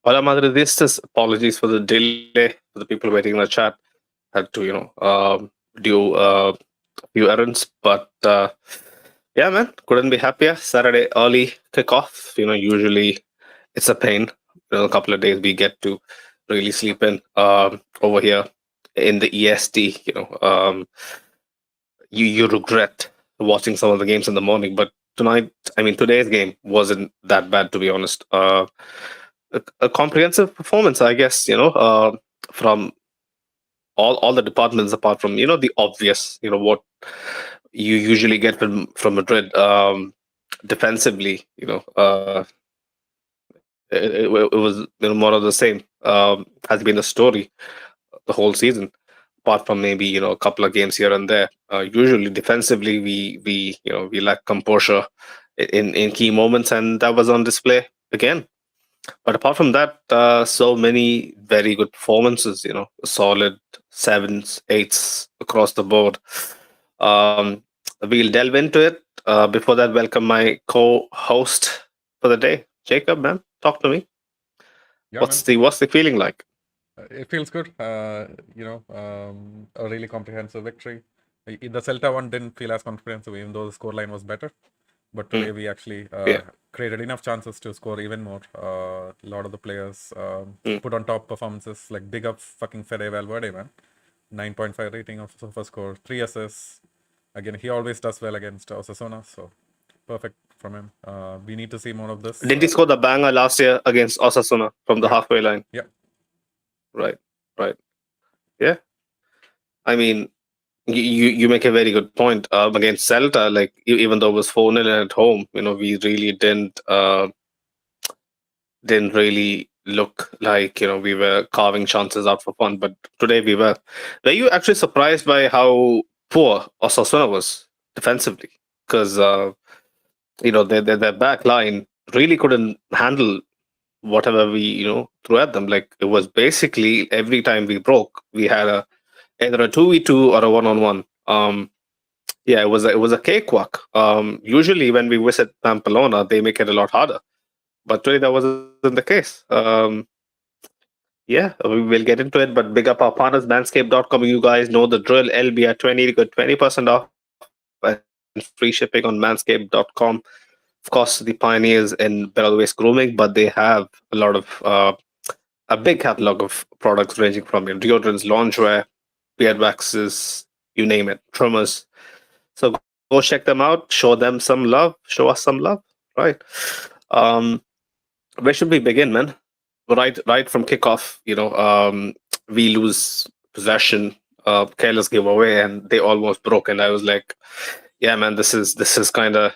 Hola Madridistas, apologies for the delay for the people waiting in the chat. Had to, do a few errands, but yeah, man, couldn't be happier. Saturday early kickoff. Usually it's a pain. A couple of days we get to really sleep in over here in the EST. You regret watching some of the games in the morning, but today's game wasn't that bad, to be honest. A comprehensive performance, I guess. From all the departments apart from the obvious. What you usually get from Madrid. Defensively, it was more of the same. Has been the story the whole season, apart from maybe a couple of games here and there. Usually defensively, we lack composure in key moments, and that was on display again. But apart from that, so many very good performances. Solid sevens, eights across the board. Um, we'll delve into it. Before that, welcome my co-host for the day, Jacob. Man, talk to me. Yeah, man. What's the feeling like? It feels good. A really comprehensive victory. The Celta one didn't feel as comprehensive, even though the scoreline was better. But today we actually Yeah. created enough chances to score even more. A lot of the players Mm. put on top performances. Like big up fucking Fede Valverde, man. 9.5 rating of first score, 3 assists. Again, he always does well against Osasuna, so perfect from him. We need to see more of this. Didn't he score the banger last year against Osasuna from the Yeah, halfway line? yeah. Right. Right. Yeah. I mean, you make a very good point. Against Celta, like even though it was 4-0 at home, we really didn't really look like we were carving chances out for fun. But today we were. Were you actually surprised by how poor Osasuna was defensively? Because their back line really couldn't handle whatever we threw at them. Like it was basically every time we broke, we had either a 2v2 or a 1-on-1. Yeah, it was a cakewalk. Usually when we visit Pamplona, they make it a lot harder. But today that wasn't the case. Yeah, we will get into it, but big up our partners, manscaped.com. You guys know the drill. LB at 20 to get 20% off and free shipping on manscaped.com. Of course, the pioneers in better waste grooming, but they have a lot of a big catalog of products ranging from deodorants, lingerie, beard waxes, you name it, trimmers. So go check them out. Show them some love. Show us some love. Right. Um, where should we begin, man? Right from kickoff. We lose possession, careless giveaway, and they almost broke. And I was like, yeah, man, this is kind of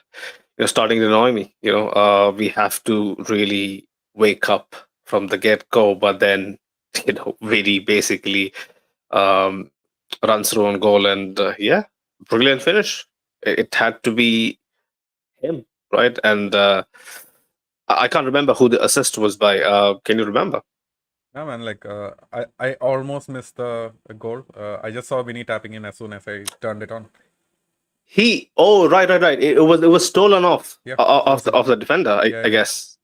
starting to annoy me. We have to really wake up from the get go, but then really basically um, runs through on goal, and yeah, brilliant finish. It had to be him, right? And I can't remember who the assist was by. Can you remember? Yeah, man. Like I almost missed the goal. I just saw Vinny tapping in as soon as I turned it on. Right. It was stolen off Yeah, it of was the a of the defender. I, yeah, I yeah. guess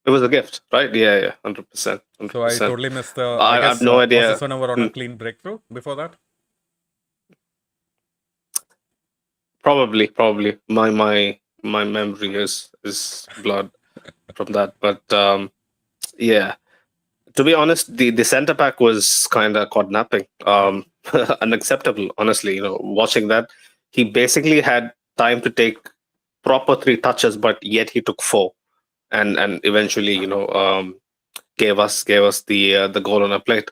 it was a gift, right? Yeah, 100%, hundred So I percent. totally missed the. I I have guess no idea. Osasuna were on a Hmm, clean breakthrough before that. probably my memory is blood from that, but yeah. To be honest, the center back was kind of caught napping. Yeah, Unacceptable, honestly. Watching that, he basically had time to take proper three touches, but yet he took four, and eventually, gave us the goal on a plate.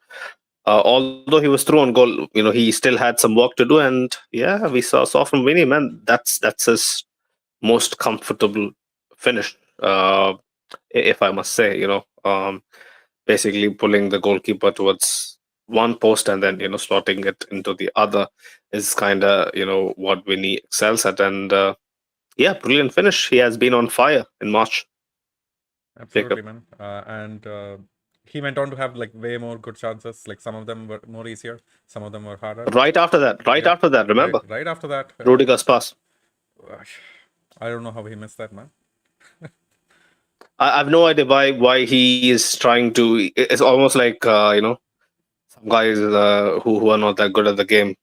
Although he was through on goal, he still had some work to do, and yeah, we saw from Winnie, man, that's his most comfortable finish, if I must say. Basically pulling the goalkeeper towards one post and then slotting it into the other is kind of what Winnie excels at, and yeah, brilliant finish. He has been on fire in March, absolutely, Jacob. man. And he went on to have like way more good chances. Like some of them were more easier, some of them were harder. Right Yeah, after that, right, remember right after that. Rudiger's pass. I don't know how he missed that, man. I have no idea why he is trying to. It's almost like some guys who are not that good at the game.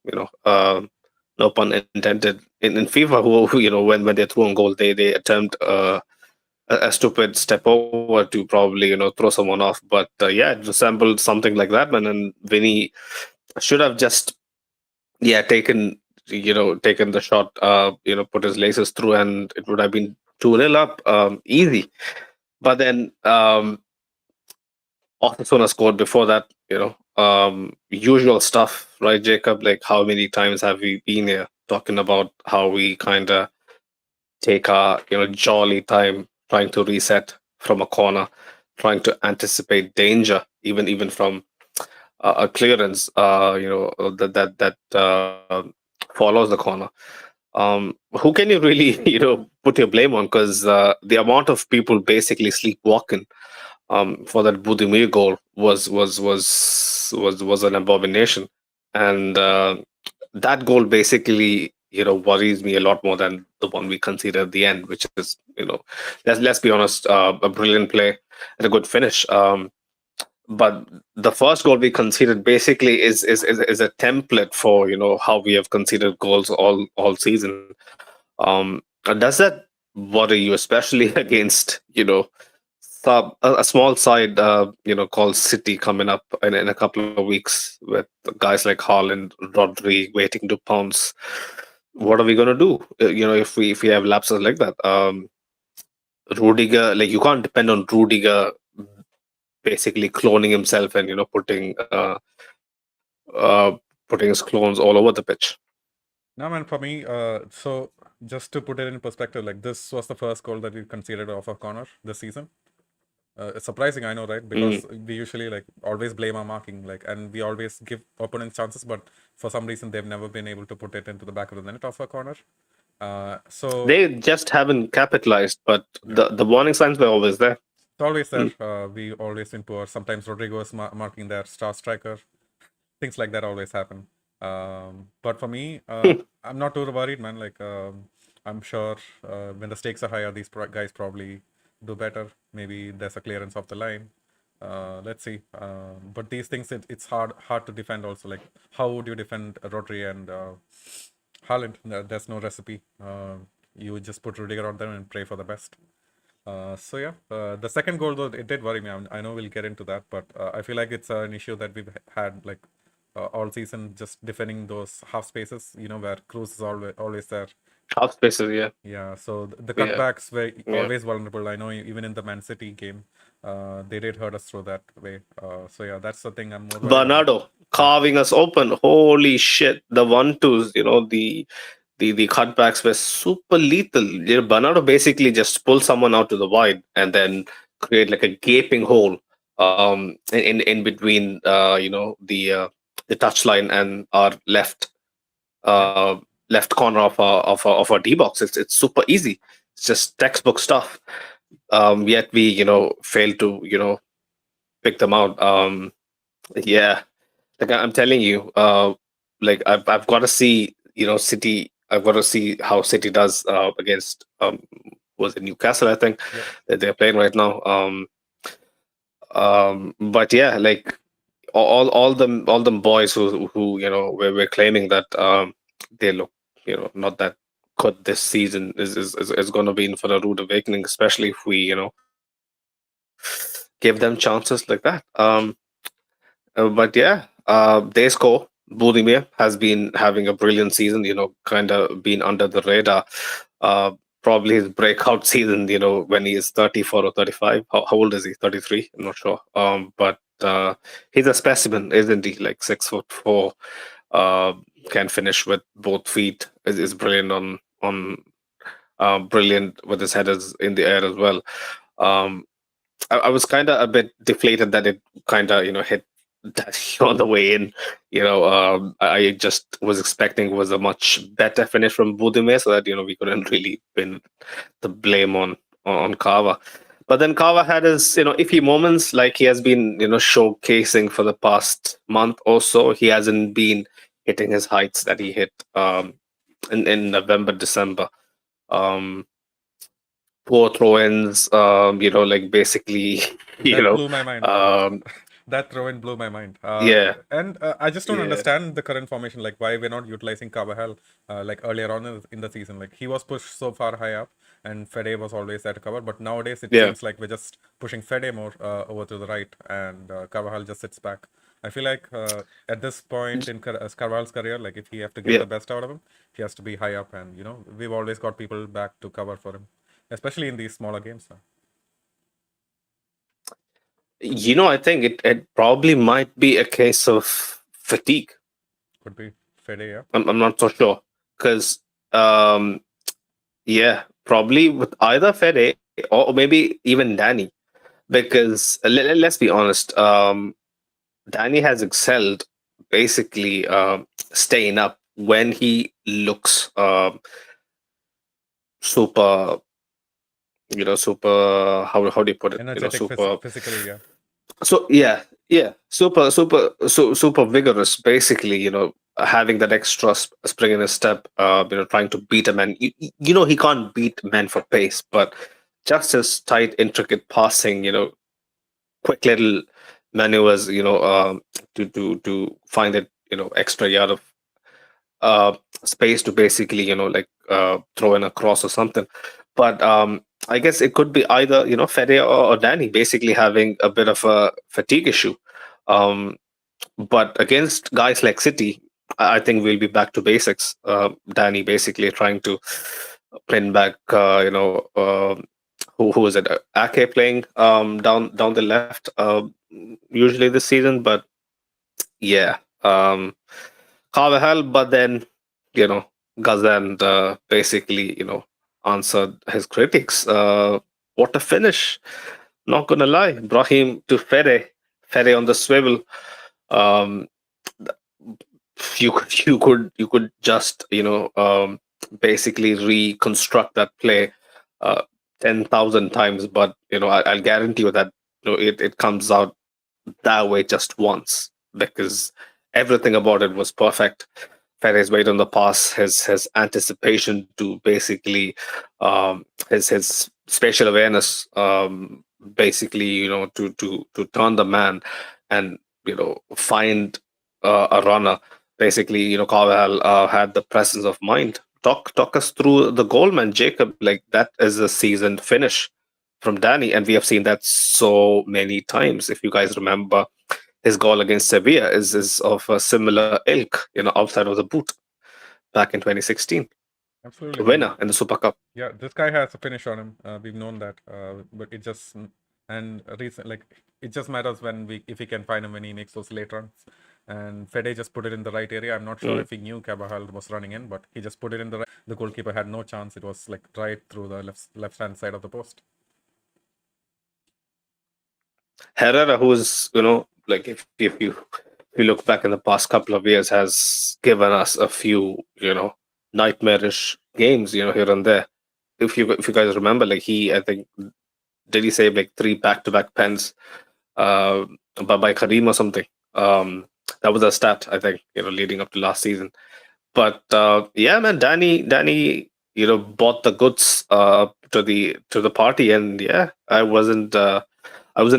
No pun intended. In FIFA, who when they throw a goal, they attempt a stupid step over to probably throw someone off. But yeah, it resembled something like that, man. And Vinny should have just taken taken the shot, put his laces through, and it would have been 2-0 up, easy. But then Osasuna scored before that. Usual stuff, right, Jacob? Like, how many times have we been here talking about how we kind of take our jolly time trying to reset from a corner, trying to anticipate danger, even from a clearance, that follows the corner. Who can you really put your blame on? Because the amount of people basically sleepwalking for that Budimir goal was an abomination, and that goal basically worries me a lot more than the one we conceded at the end, which is let's be honest, a brilliant play and a good finish. But the first goal we conceded basically is a template for how we have conceded goals all season. Does that worry you, especially against a small side called City coming up in a couple of weeks with guys like Haaland, Rodri waiting to pounce? What are we gonna do? If we have lapses like that? Rudiger, like, you can't depend on Rudiger basically cloning himself and uh, putting his clones all over the pitch. No, man, for me, so just to put it in perspective, like this was the first goal that we conceded off a corner this season. It's surprising, I know, right? Because we usually like always blame our marking, like, and we always give opponents chances, but for some reason they've never been able to put it into the back of the net off a corner. So They just haven't capitalized, but yeah, the warning signs were always there. it's always there. Mm. We always been poor. Sometimes Rodrigo is marking their star striker. Things like that always happen. But for me, I'm not too worried, man. Like, I'm sure when the stakes are higher, these guys probably do better. Maybe there's a clearance off the line. Let's see. But these things, it's hard to defend. Also, like, how would you defend Rodri and Haaland? There's no recipe. You would just put Rudiger on them and pray for the best. So yeah, the second goal though it did worry me. I know we'll get into that, but I feel like it's an issue that we've had like all season, just defending those half spaces. Where Cruz is always there. Half spaces, yeah. Yeah, so the Yeah. cutbacks were Yeah. always vulnerable. I know even in the Man City game, they did hurt us through that way. So yeah, that's the thing I'm more worried about. Bernardo Yeah, carving us open. Holy shit. The 1-2s, the cutbacks were super lethal. Bernardo basically just pull someone out to the wide and then create like a gaping hole in between the touchline and our yeah. left corner of our D box. It's super easy. It's just textbook stuff. Yet we fail to pick them out. Yeah, like I'm telling you, like I've got to see City. I've got to see how City does against was it Newcastle? I think Yep. that they're playing right now. But yeah, like all them boys who we're claiming that they look not that good this season is going to be in for a rude awakening, especially if we give them chances like that. But yeah, they score. Budimir has been having a brilliant season, kind of been under the radar. Uh, Probably his breakout season, when he is 34 or 35. How old is he? 33? I'm not sure. But he's a specimen, isn't he? Like 6'4", uh, can finish with both feet. Is brilliant brilliant with his headers in the air as well. Um, I was kind of a bit deflated that it kind of hit that on the way in. I just was expecting was a much better finish from Budimir, so that we couldn't really pin the blame on Kava. But then Kava had his iffy moments, like he has been showcasing for the past month or so. He hasn't been hitting his heights that he hit in November, December. Um, poor throw-ins. Like basically, you That know, blew my mind. um, That throw in blew my mind. yeah, And I just don't yeah, understand the current formation, like why we're not utilizing Carvajal like earlier on in the season. Like he was pushed so far high up, and Fede was always there to cover. But nowadays it yeah. seems like we're just pushing Fede more over to the right, and Carvajal just sits back. I feel like at this point in Carvajal's career, like if he have to get Yeah. the best out of him, he has to be high up, and we've always got people back to cover for him, especially in these smaller games. I think it probably might be a case of fatigue. Could be Fede, yeah. I'm not so sure because um, yeah, probably with either Fede or maybe even Danny, because let's be honest, Danny has excelled basically staying up when he looks super, super, how do you put it, Energetic, super. physically, yeah. So yeah, super vigorous. Basically, having that extra spring in his step. Trying to beat a man. He can't beat men for pace, but just his tight, intricate passing. Quick little maneuvers. To find it. Extra yard of uh space to basically like throw in a cross or something. But I guess it could be either Fede or Danny basically having a bit of a fatigue issue. um but against guys like City, I think we'll be back to basics. Danny basically trying to pin back who is it, Ake playing down the left usually this season. But yeah, Carvajal, but then, you know, Gazan basically, answered his critics. What a finish. Not gonna lie. Brahim to Fede. Fede on the swivel. Um, you could just, basically reconstruct that play uh 10,000 times, but I'll guarantee you that it comes out that way just once, because everything about it was perfect. Ferre's weight on the pass, his anticipation to basically, his spatial awareness, basically, to turn the man and find a runner. Basically, Carvajal had the presence of mind. Talk us through the goal, man, Jacob. Like, that is a seasoned finish from Danny, and we have seen that so many times. If you guys remember, his goal against Sevilla is of a similar ilk, outside of the boot back in 2016. Absolutely, man. Winner in the Super Cup. Yeah, this guy has a finish on him. We've known that, but it just and recent like it just matters when we if we can find him when he makes those late runs. And Fede just put it in the right area. I'm not sure Mm. if he knew Cabajal was running in, but he just put it in the right. The goalkeeper had no chance. It was like right through the left hand side of the post. Herrera, who's, like, if you look back in the past couple of years, has given us a few, nightmarish games, here and there. If you guys remember, like, I think, did he save like three back-to-back pens uh by Karim or something? That was a stat, I think, leading up to last season. But yeah, man, Danny, bought the goods to the party, and yeah, I wasn't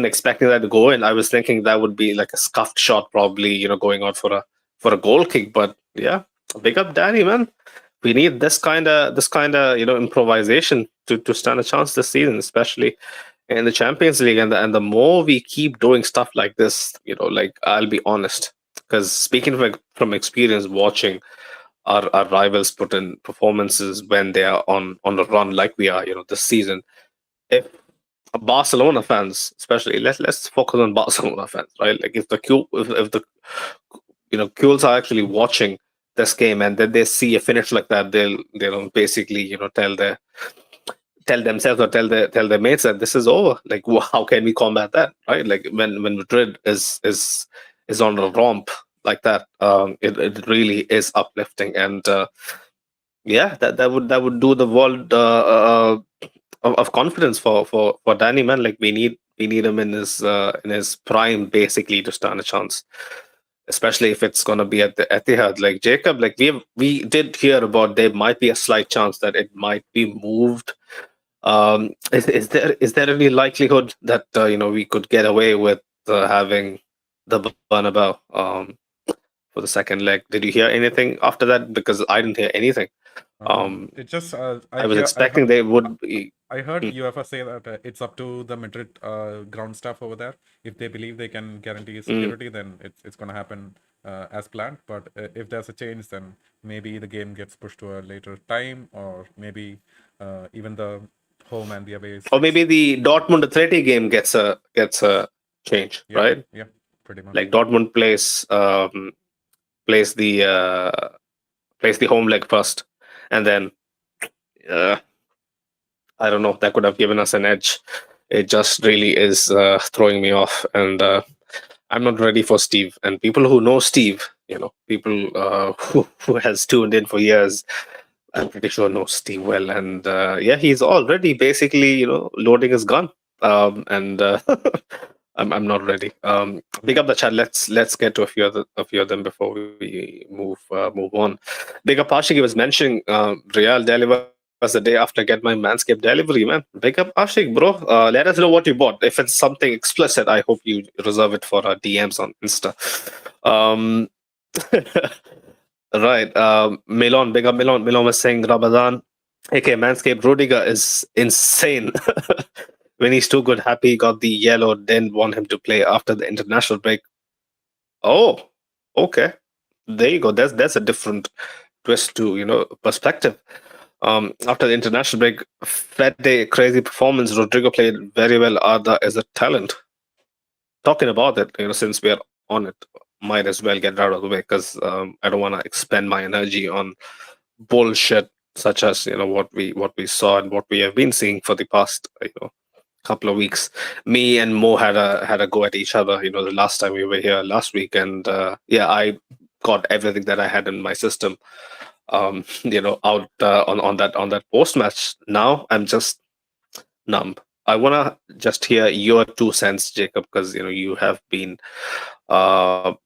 expecting that to go in. I was thinking that would be like a scuffed shot, probably, going out for a goal kick. But yeah, big up Danny, man. We need this kind of improvisation to stand a chance this season, especially in the Champions League. And the more we keep doing stuff like this, like, I'll be honest, because speaking from experience, watching our rivals put in performances when they are on a run like we are, this season. If Barcelona fans, especially, let's focus on Barcelona fans, right? Like, if the Quills are actually watching this game and then they see a finish like that, they'll basically tell themselves or tell their mates that this is over. Like, how can we combat that, right? Like, when Madrid is on a romp like that, it really is uplifting. And yeah, that would do the world of confidence for Danny, man. Like, we need him in his prime, basically, to stand a chance, especially if it's gonna be at the Etihad. Like, Jacob, like, we did hear about there might be a slight chance that it might be moved Is there any likelihood that we could get away with having the Bernabeu for the second leg? Did you hear anything after that? Because I didn't hear anything. It just I was expecting they would be. I heard Hmm. UEFA say that it's up to the Madrid ground staff over there. If they believe they can guarantee Mm. security, then it's going to happen as planned. But if there's a change, then maybe the game gets pushed to a later time, or maybe even the home and the away Or sticks. maybe the Dortmund Atleti game gets a change, Yeah, right? yeah, pretty much. Like Dortmund plays the home leg first, and then uh, I don't know, that could have given us an edge. It just really is throwing me off, and I'm not ready for Steve. And people who know Steve, people who has tuned in for years, I'm pretty sure know Steve well. And yeah, he's already basically loading his gun. And I'm not ready. Big up the chat. Let's get to a few of them before we move on. Big up Ashik. He was mentioning Real delivers the day after get my Manscaped delivery, man. Big up Ashik, bro. Let us know what you bought. If it's something explicit, I hope you reserve it for our DMs on Insta. Um, right. Milon, big up Milon. Milon was saying Ramadan, aka Manscaped Rudiger, is insane. When he's too good, happy he got the yellow, didn't want him to play after the international break. Oh, okay. There you go. That's a different twist to perspective. After the international break, Fede crazy performance. Rodrigo played very well. Arda is a talent. Talking about it, since we are on it, might as well get out of the way because I don't want to expend my energy on bullshit such as what we saw and what we have been seeing for the past couple of weeks. Me and Mo had a go at each other. The last time we were here last week, and yeah, I got everything that I had in my system. Out on that post match. Now I'm just numb. I wanna just hear your 2 cents, Jacob, because you have been.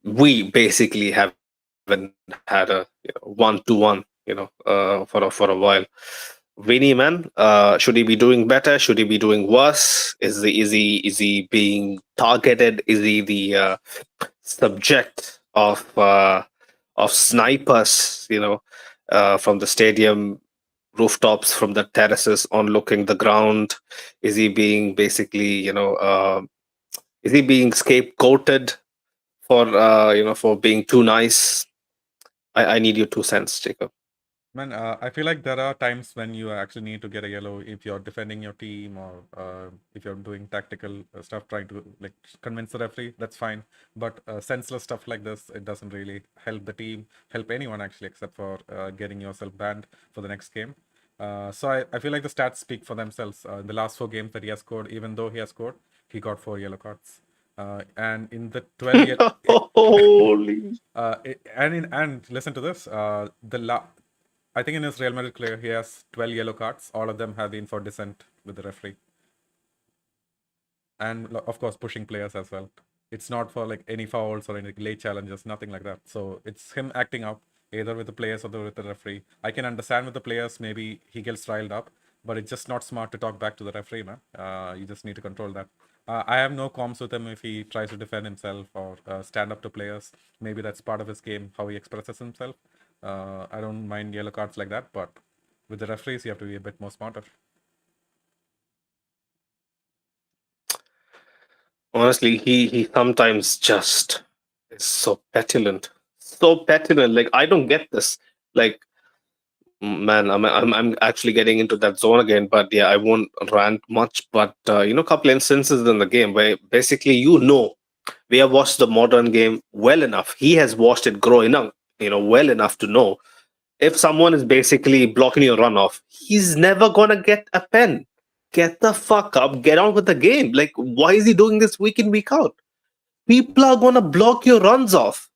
We basically haven't had a one-to-one, for a while. Vinny, man, should he be doing better? Should he be doing worse? Is he being targeted? Is he the subject of snipers? From the stadium rooftops, from the terraces, on looking the ground. Is he being basically, is he being scapegoated for being too nice? I need your 2 cents, Jacob. Man, I feel like there are times when you actually need to get a yellow if you're defending your team or if you're doing tactical stuff, trying to like convince the referee. That's fine, but senseless stuff like this, it doesn't really help the team, help anyone actually, except for getting yourself banned for the next game. So I feel like the stats speak for themselves. In the last 4 games that he has scored, even though he has scored, he got 4 yellow cards. And in the 12 year, Holy. and listen to this. I think in his Real Madrid career, he has 12 yellow cards. All of them have been for dissent with the referee. And of course, pushing players as well. It's not for like any fouls or any late challenges, nothing like that. So it's him acting up either with the players or with the referee. I can understand with the players, maybe he gets riled up, but it's just not smart to talk back to the referee, man. You just need to control that. I have no qualms with him if he tries to defend himself or stand up to players. Maybe that's part of his game, how he expresses himself. I don't mind yellow cards like that, but with the referees, you have to be a bit more smarter. Honestly, he sometimes just is so petulant, so petulant. Like I don't get this. Like man, I'm actually getting into that zone again. But yeah, I won't rant much. But a couple instances in the game where basically we have watched the modern game well enough. He has watched it grow enough, well enough to know if someone is basically blocking your runoff, he's never gonna get a pen. Get the fuck up, get on with the game. Like, why is he doing this week in, week out? People are gonna block your runs off.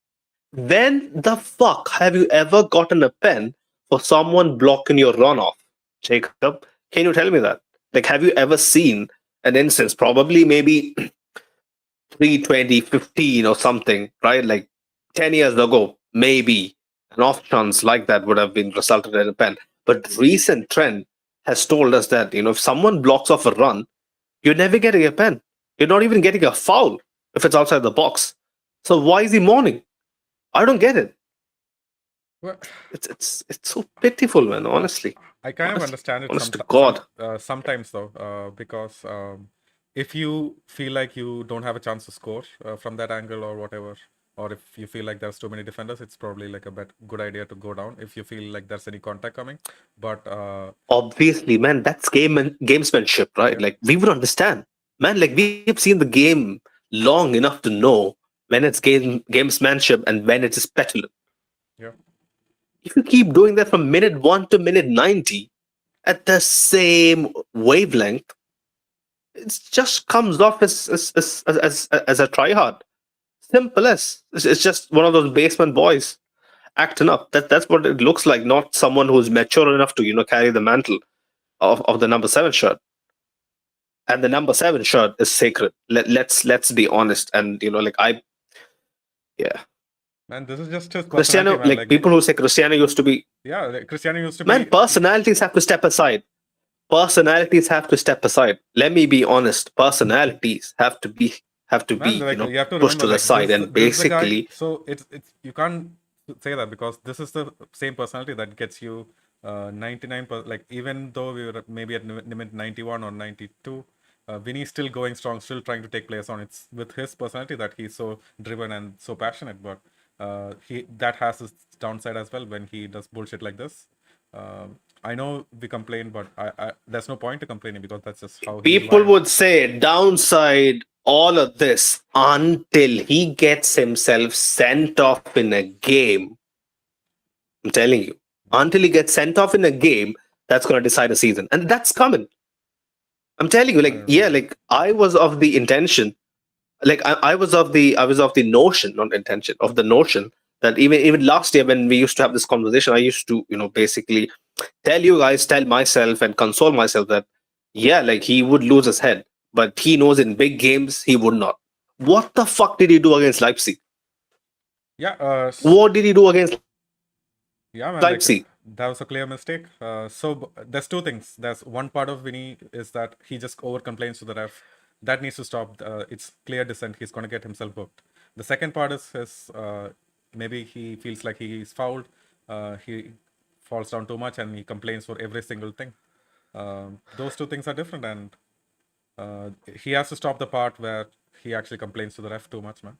When the fuck have you ever gotten a pen for someone blocking your runoff? Jacob, can you tell me that? Like, have you ever seen an instance, probably maybe 2015 or something, right? Like 10 years ago, maybe an off chance like that would have been resulted in a pen. But recent trend, has told us that, if someone blocks off a run, you're never getting a pen. You're not even getting a foul if it's outside the box. So why is he mourning? I don't get it. Well, It's so pitiful, man. Honestly, I kind of understand it honest to God. sometimes though, because if you feel like you don't have a chance to score from that angle or whatever, or if you feel like there's too many defenders, it's probably like a good idea to go down if you feel like there's any contact coming. But Obviously, man, that's gamesmanship, right? yeah, Like we would understand, man. Like we've seen the game long enough to know when it's gamesmanship and when it is petulant. yeah, If you keep doing that from minute 1 to minute 90 at the same wavelength, it just comes off as a tryhard. Simple as it's just one of those basement boys acting up. That's what it looks like. Not someone who's mature enough to carry the mantle of the number 7 shirt. And the number 7 shirt is sacred. Let's be honest. And like yeah, man, this is just his personality, Cristiano. man. Like people who say Cristiano used to be, yeah, like, Cristiano used to man. be, Personalities have to step aside. Personalities have to step aside. Let me be honest. Personalities have to be man, like you have to pushed remember, to the like side and this is the guy. basically So it's you can't say that because this is the same personality that gets you 99. Like even though we were maybe at limit 91 or 92, Vinny's still going strong, still trying to take players on. It's with his personality that he's so driven and so passionate. But he that has his downside as well when he does bullshit like this. I know we complain, but there's no point to complaining because that's just how he's people wired. would say downside all of this until he gets himself sent off in a game. I'm telling you, until he gets sent off in a game, that's going to decide a season, and that's coming. I'm telling you, I like don't know, yeah, man. like I was of the intention, like I was of the notion, not intention, of the notion that even last year when we used to have this conversation, I used to basically tell you guys, tell myself, and console myself that yeah, like he would lose his head, but he knows in big games he would not. What the fuck did he do against Leipzig? Yeah, What did he do against yeah, man. Like Leipzig? that was a clear mistake. There's two things. There's one part of Vinny is that he just over complains to the ref. That needs to stop. It's clear dissent. He's gonna get himself booked. The second part is his maybe he feels like he's fouled. He falls down too much and he complains for every single thing. Those two things are different, and he has to stop the part where he actually complains to the ref too much, man.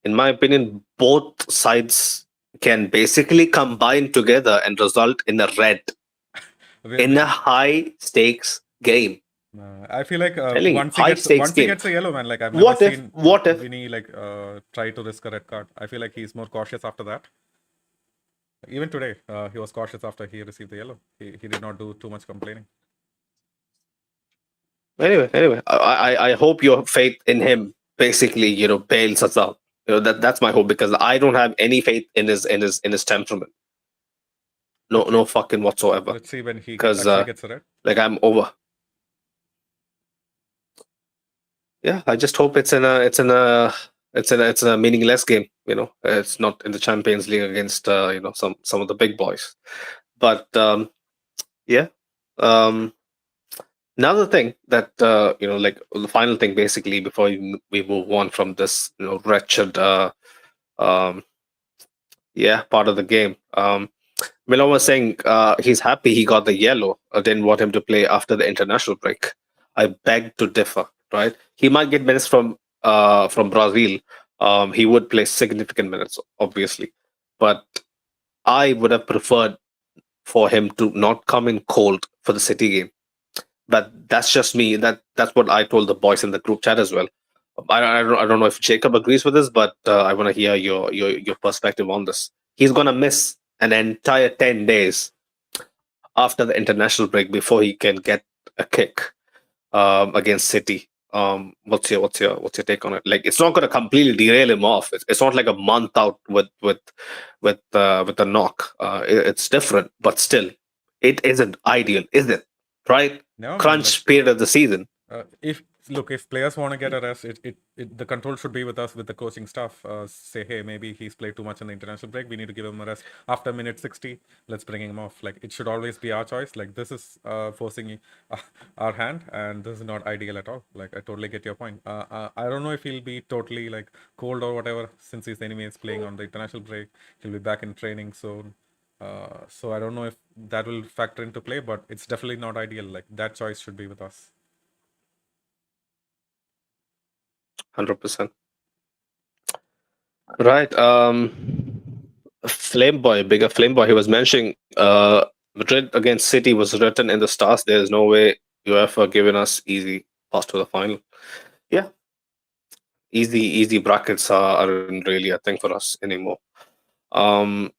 In my opinion, both sides can basically combine together and result in a red in a high stakes game. I feel like Telling you, once he high gets stakes game. a yellow, man, like I've never What if? seen What if? Vinny like try to risk a red card. I feel like he's more cautious after that. Even today, he was cautious after he received the yellow. He did not do too much complaining. Anyway, I hope your faith in him basically bails us out. That's my hope, because I don't have any faith in his temperament. No fucking whatsoever. Let's see when he Because actually gets a red. like I'm over. Yeah, I just hope it's in a meaningless game. It's not in the Champions League against some of the big boys. But yeah. Um, Another thing that like the final thing, basically, before we move on from this wretched um, part of the game. Milan was saying he's happy he got the yellow. Didn't want him to play after the international break. I beg to differ. Right, he might get minutes from Brazil. He would play significant minutes, obviously, but I would have preferred for him to not come in cold for the City game. But that's just me. That's what I told the boys in the group chat as well. I don't know if Jacob agrees with this, but I want to hear your perspective on this. He's gonna miss an entire 10 days after the international break before he can get a kick against City. What's your take on it? Like, it's not gonna completely derail him off. It's not like a month out with a knock. It's different, but still, it isn't ideal, is it? Right? No, man. Like Crunch period of the season. if look, if players want to get a rest, the control should be with us, with the coaching staff. Say, hey, maybe he's played too much in the international break. We need to give him a rest after minute 60. Let's bring him off. Like, it should always be our choice. Like, this is forcing our hand, and this is not ideal at all. Like, I totally get your point. I don't know if he'll be totally like cold or whatever, since he's anyways playing on the international break. He'll be back in training soon. So I don't know if that will factor into play, but it's definitely not ideal. Like, that choice should be with us. 100%. Right. Flame Boy, bigger Flame Boy. He was mentioning Madrid against City was written in the stars. There's no way UEFA giving us easy pass to the final. Yeah, easy brackets aren't really a thing for us anymore. Um,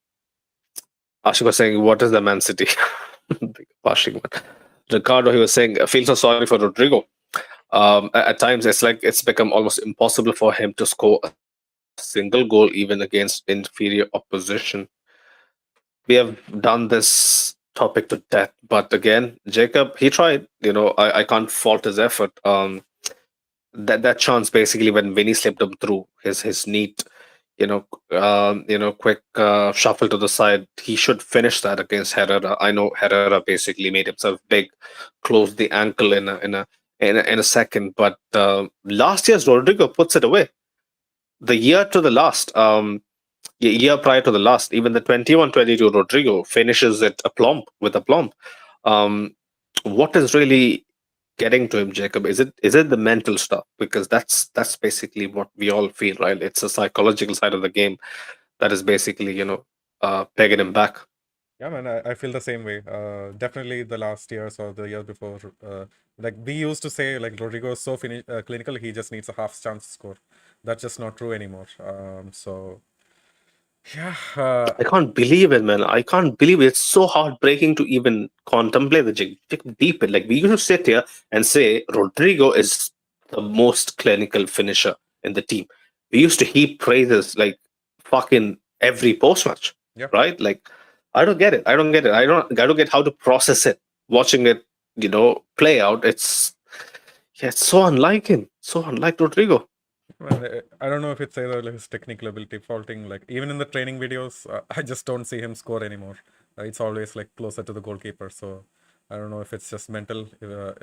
Ashik was saying, "What is the Man City?" Big Ashik, man. Ricardo, he was saying, "I feel so sorry for Rodrigo. At times, it's like it's become almost impossible for him to score a single goal, even against inferior opposition. We have done this topic to death, but again, Jacob, he tried. I can't fault his effort. That chance basically when Vinny slipped him through his neat, quick shuffle to the side. He should finish that against Herrera. I know Herrera basically made himself big, closed the ankle in a second, but last year's Rodrigo puts it away. The year to the last, year prior to the last, even the 21-22 Rodrigo finishes it with aplomb. What is really getting to him, Jacob? Is it the mental stuff? Because that's basically what we all feel, right? It's a psychological side of the game that is basically pegging him back. Yeah, man, I feel the same way. Definitely the last years or the year before, like we used to say, like Rodrigo is so clinical, he just needs a half chance to score. That's just not true anymore. So yeah, I can't believe it, man. I can't believe it. It's so heartbreaking to even contemplate the deep. Like we used to sit here and say Rodrigo is the most clinical finisher in the team. We used to heap praises like fucking every post match, yeah. right? Like I don't get it. I don't get it. I don't get how to process it. Watching it, play out. It's so unlike him. So unlike Rodrigo. Well, I don't know if it's either like his technical ability faulting. Like even in the training videos, I just don't see him score anymore. It's always like closer to the goalkeeper. So I don't know if it's just mental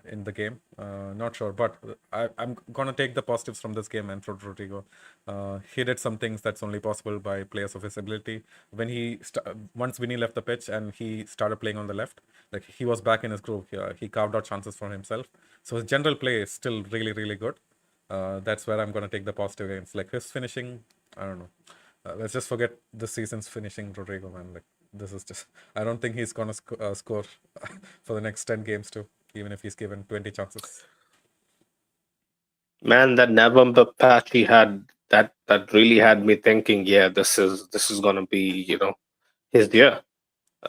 in the game. Not sure, but I'm gonna take the positives from this game and from Rodrigo. He did some things that's only possible by players of his ability. When once Vinny left the pitch and he started playing on the left, like he was back in his groove. He carved out chances for himself. So his general play is still really really good. That's where I'm going to take the positive games. Like his finishing, I don't know. Let's just forget this season's finishing, Rodrigo, man. Like this is just, I don't think he's going to score for the next 10 games too, even if he's given 20 chances. Man, that November patch he had that really had me thinking, yeah, this is gonna be, his year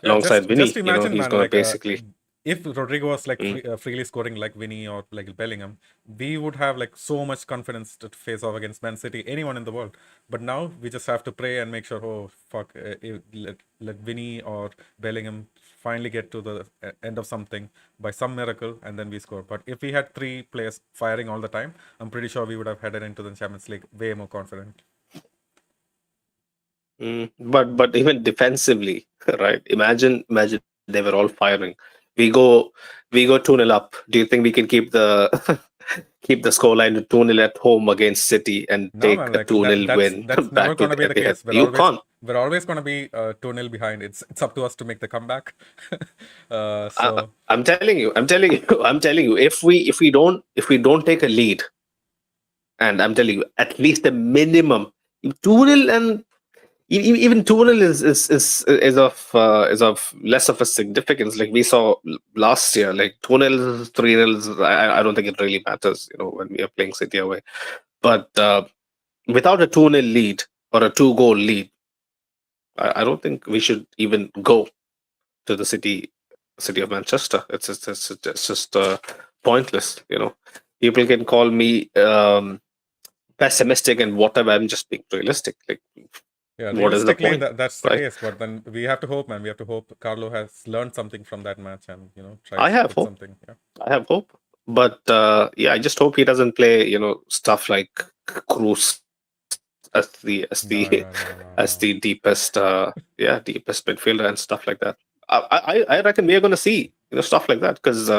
Yeah, alongside just Vinny. imagine, He's man. gonna Like, basically. if Rodrigo was like Mm. freely scoring like Vinny or like Bellingham, we would have like so much confidence to face off against Man City, anyone in the world. But now we just have to pray and make sure, oh fuck, let Vinny or Bellingham finally get to the end of something by some miracle, and then we score. But if we had three players firing all the time, I'm pretty sure we would have headed into the Champions League way more confident. But even defensively, right? Imagine they were all firing. We go 2-0 up. Do you think we can keep the keep the scoreline to 2-0 at home against City and No, take man, a like 2-0 that's win that's never back to gonna the be the Etihad? case. You can't. We're always gonna be 2-0 behind. It's up to us to make the comeback. I, So I'm telling you. If we don't take a lead, and I'm telling you, at least a minimum 2-0, and even 2-0 is of less of a significance. Like we saw last year, like 2-0, 3-0. I don't think it really matters, when we are playing City away. But without a 2-0 lead or a two-goal lead, I don't think we should even go to the city of Manchester. It's just pointless. People can call me pessimistic and whatever. I'm just being realistic. Like, yeah, what is the realistically point, that's the right? case. But then we have to hope, man. We have to hope Carlo has learned something from that match and I tries to have put hope. something. Yeah. I have hope. But yeah, I just hope he doesn't play, stuff like Cruz as the No, as no, the no, no, no. deepest deepest midfielder and stuff like that. I reckon we are going to see stuff like that because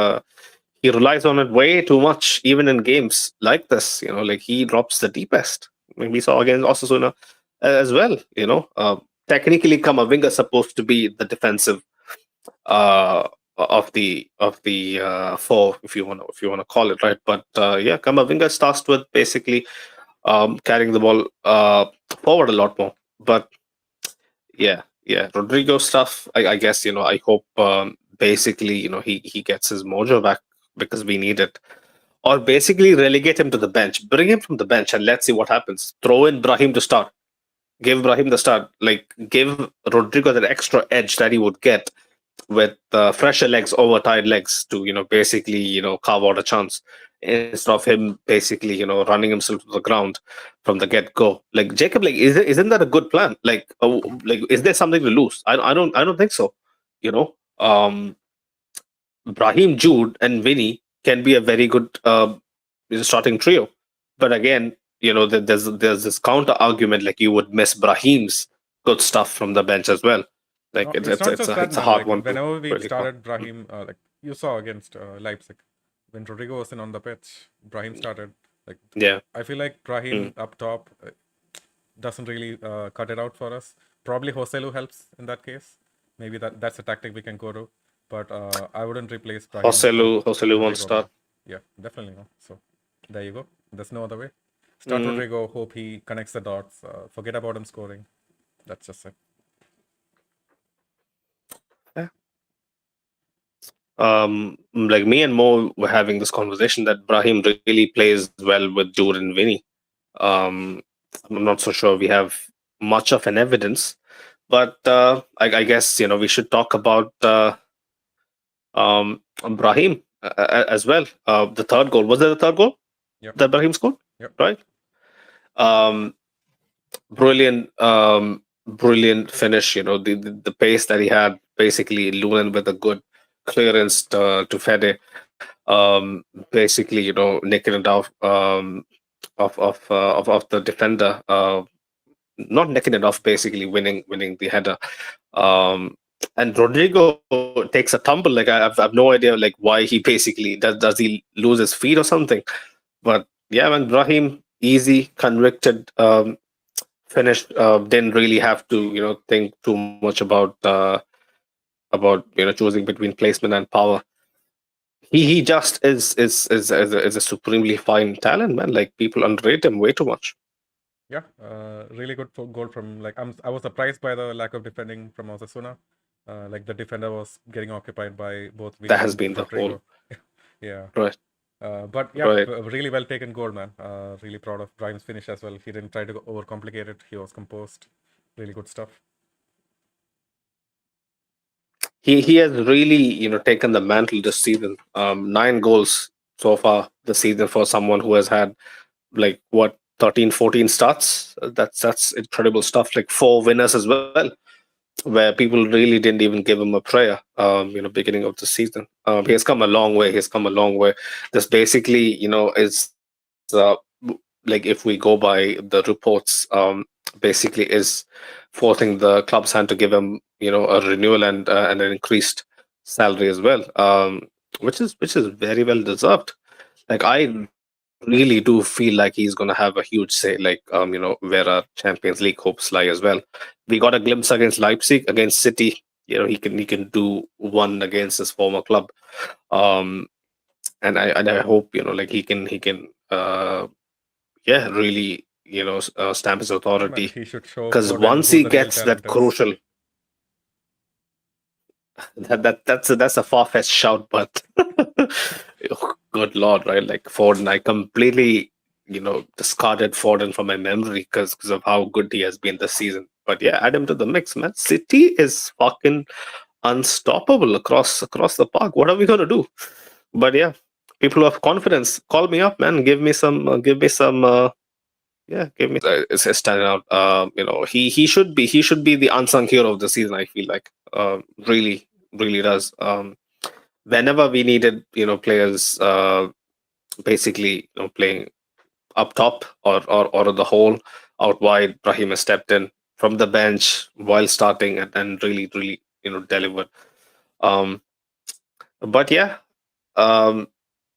he relies on it way too much, even in games like this. Like he drops the deepest. I mean, we saw against Osasuna as well. Technically, Kamavinga is supposed to be the defensive of the four, if you want to call it, right. But yeah, Kamavinga is tasked with basically carrying the ball forward a lot more. But yeah, Rodrigo stuff. I guess I hope basically he gets his mojo back because we need it. Or basically relegate him to the bench, bring him from the bench, and let's see what happens. Throw in Brahim to start. Give Brahim the start. Like give Rodrigo that extra edge that he would get with fresher legs over tired legs to basically carve out a chance instead of him basically running himself to the ground from the get go. Like Jacob, like isn't that a good plan? Like is there something to lose? I don't think so. You know, Brahim, Jude, and Vinny can be a very good starting trio. But again, there's this counter argument like you would miss Brahim's good stuff from the bench as well. Like No, it's it's it's not it's just a that, it's a man. hard Like one to whenever we really call. started Brahim, like you saw against Leipzig, when Rodrigo wasn't on the pitch, Brahim started. Like Yeah. I feel like Mm. Brahim up top doesn't really cut it out for us. Probably Joselu helps in that case. Maybe that's a tactic we can go to. But I wouldn't replace Brahim with Joselu won't Rodrigo, man. start. Yeah, definitely no. So there you go. There's no other way. Start Mm. Rodrigo. Hope he connects the dots. Forget about him scoring. That's just it. Yeah. Like me and Mo were having this conversation that Brahim really plays well with Jude and Vinny. Um, I'm not so sure we have much of an evidence, but I guess we should talk about Brahim as well. The third goal, was it the third goal Yep. that Brahim scored? Yep. Right. Um, brilliant finish. The pace that he had, basically Lunan with a good clearance to Fede. Basically, nicking it off of the defender. Not necking it off, basically winning the header. Um, and Rodrigo takes a tumble. Like I've no idea like why he basically does he lose his feet or something. But yeah, man, Brahim easy convicted. Finished. Didn't really have to think too much about choosing between placement and power. He just is a supremely fine talent, man. Like people underrate him way too much. Yeah, really good goal from like I was surprised by the lack of defending from Osasuna. Like the defender was getting occupied by both That Vinny has and been the whole Rodrigo. Yeah. right, But yeah, right. really well taken goal, man. Really proud of Brian's finish as well. He didn't try to overcomplicate it. He was composed. Really good stuff. He has really taken the mantle this season. 9 goals so far this season for someone who has had like what 13, 14 starts. That's incredible stuff. Like 4 winners as well, where people really didn't even give him a prayer. Beginning of the season. He has come a long way. He's come a long way. This basically is like if we go by the reports, basically is forcing the club's hand to give him a renewal and an increased salary as well, which is very well deserved. Like I really do feel like he's going to have a huge say, like where our Champions League hopes lie as well. We got a glimpse against Leipzig, against City. He can do one against his former club. Um, and I hope like he can yeah, really stamp his Yeah, man. authority He should show because Foden once who he the real gets that talent is. crucial that's a far-fetched shout, but good lord, right? Like Forden, I completely discarded Forden from my memory because of how good he has been this season. But yeah, add him to the mix, man. City is fucking unstoppable across the park. What are we gonna do? But yeah, people who have confidence, call me up, man. Give me some. Yeah, give me. It's standing out. He should be the unsung hero of the season. I feel like really does. whenever we needed, players basically, playing up top or on the hole out wide, Brahim has stepped in from the bench while starting and really, really, delivered. Um, but yeah, um,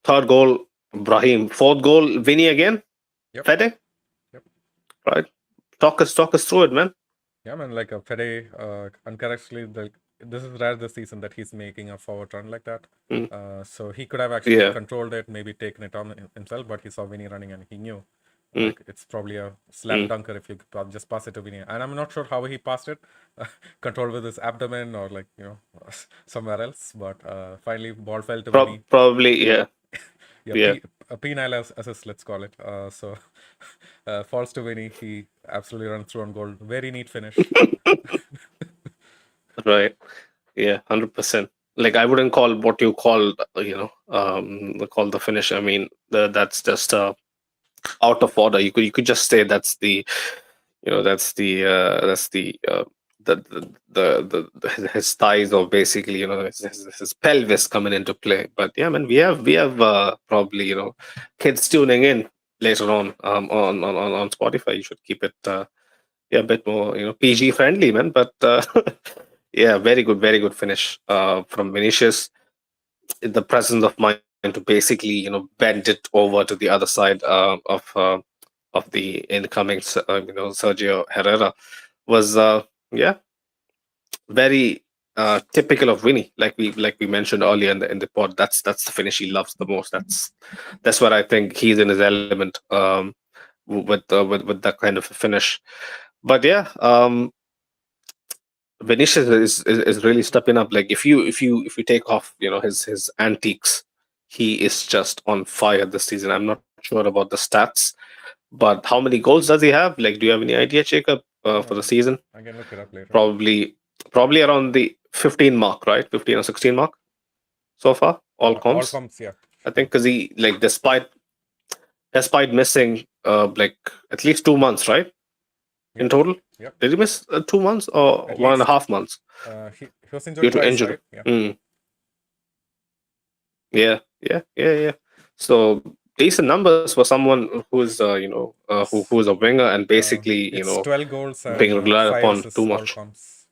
third goal, Brahim. Fourth goal, Vinny again. Yep. Fede, Yep. right? Talk us through it, man. Yeah, man. Like a Fede, uncharacteristically, this is rare this season that he's making a forward run like that. Mm, So he could have actually yeah. controlled it, maybe taken it on himself, but he saw Vinny running and he knew Mm, like it's probably a slam mm. dunker if you just pass it to Vinny. And I'm not sure how he passed it, controlled with his abdomen or like somewhere else. But finally, ball fell to Vinny. Probably, yeah, Yeah, yeah. a penile assist, let's call it. So falls to Vinny. He absolutely runs through on goal. Very neat finish. Right. Yeah, 100%. Like I wouldn't call what you call, call the finish. I mean, that's just out of order. You could just say that's the, that's his thighs, or basically, his pelvis coming into play. But yeah, man, we have probably, kids tuning in later on Spotify. You should keep it yeah, a bit more, PG friendly, man. But yeah, very good finish from Vinicius. The presence of mind to basically, bend it over to the other side of the incoming, Sergio Herrera was, yeah, very typical of Winnie. Like we mentioned earlier in the pod. That's the finish he loves the most. That's what I think he's in his element, with that kind of a finish. But yeah, Vinicius is really stepping up. Like if you take off, his antiques, he is just on fire this season. I'm not sure about the stats, but how many goals does he have? Like, do you have any idea, Jacob, for the Uh, season? I can look it up later. Probably around the 15 mark, right? 15 or 16 mark so far, all All comps. comps, yeah. I think because he, like, despite missing like at least 2 months, right? In Yep. total, Yep. did he miss 2 months or At one and a least. half months He was due injured to twice, injury? right? Yeah. Mm. Yeah. So decent numbers for someone who's who's a winger and basically, It's 12 goals being and relied 5 upon too assists, all much. comps.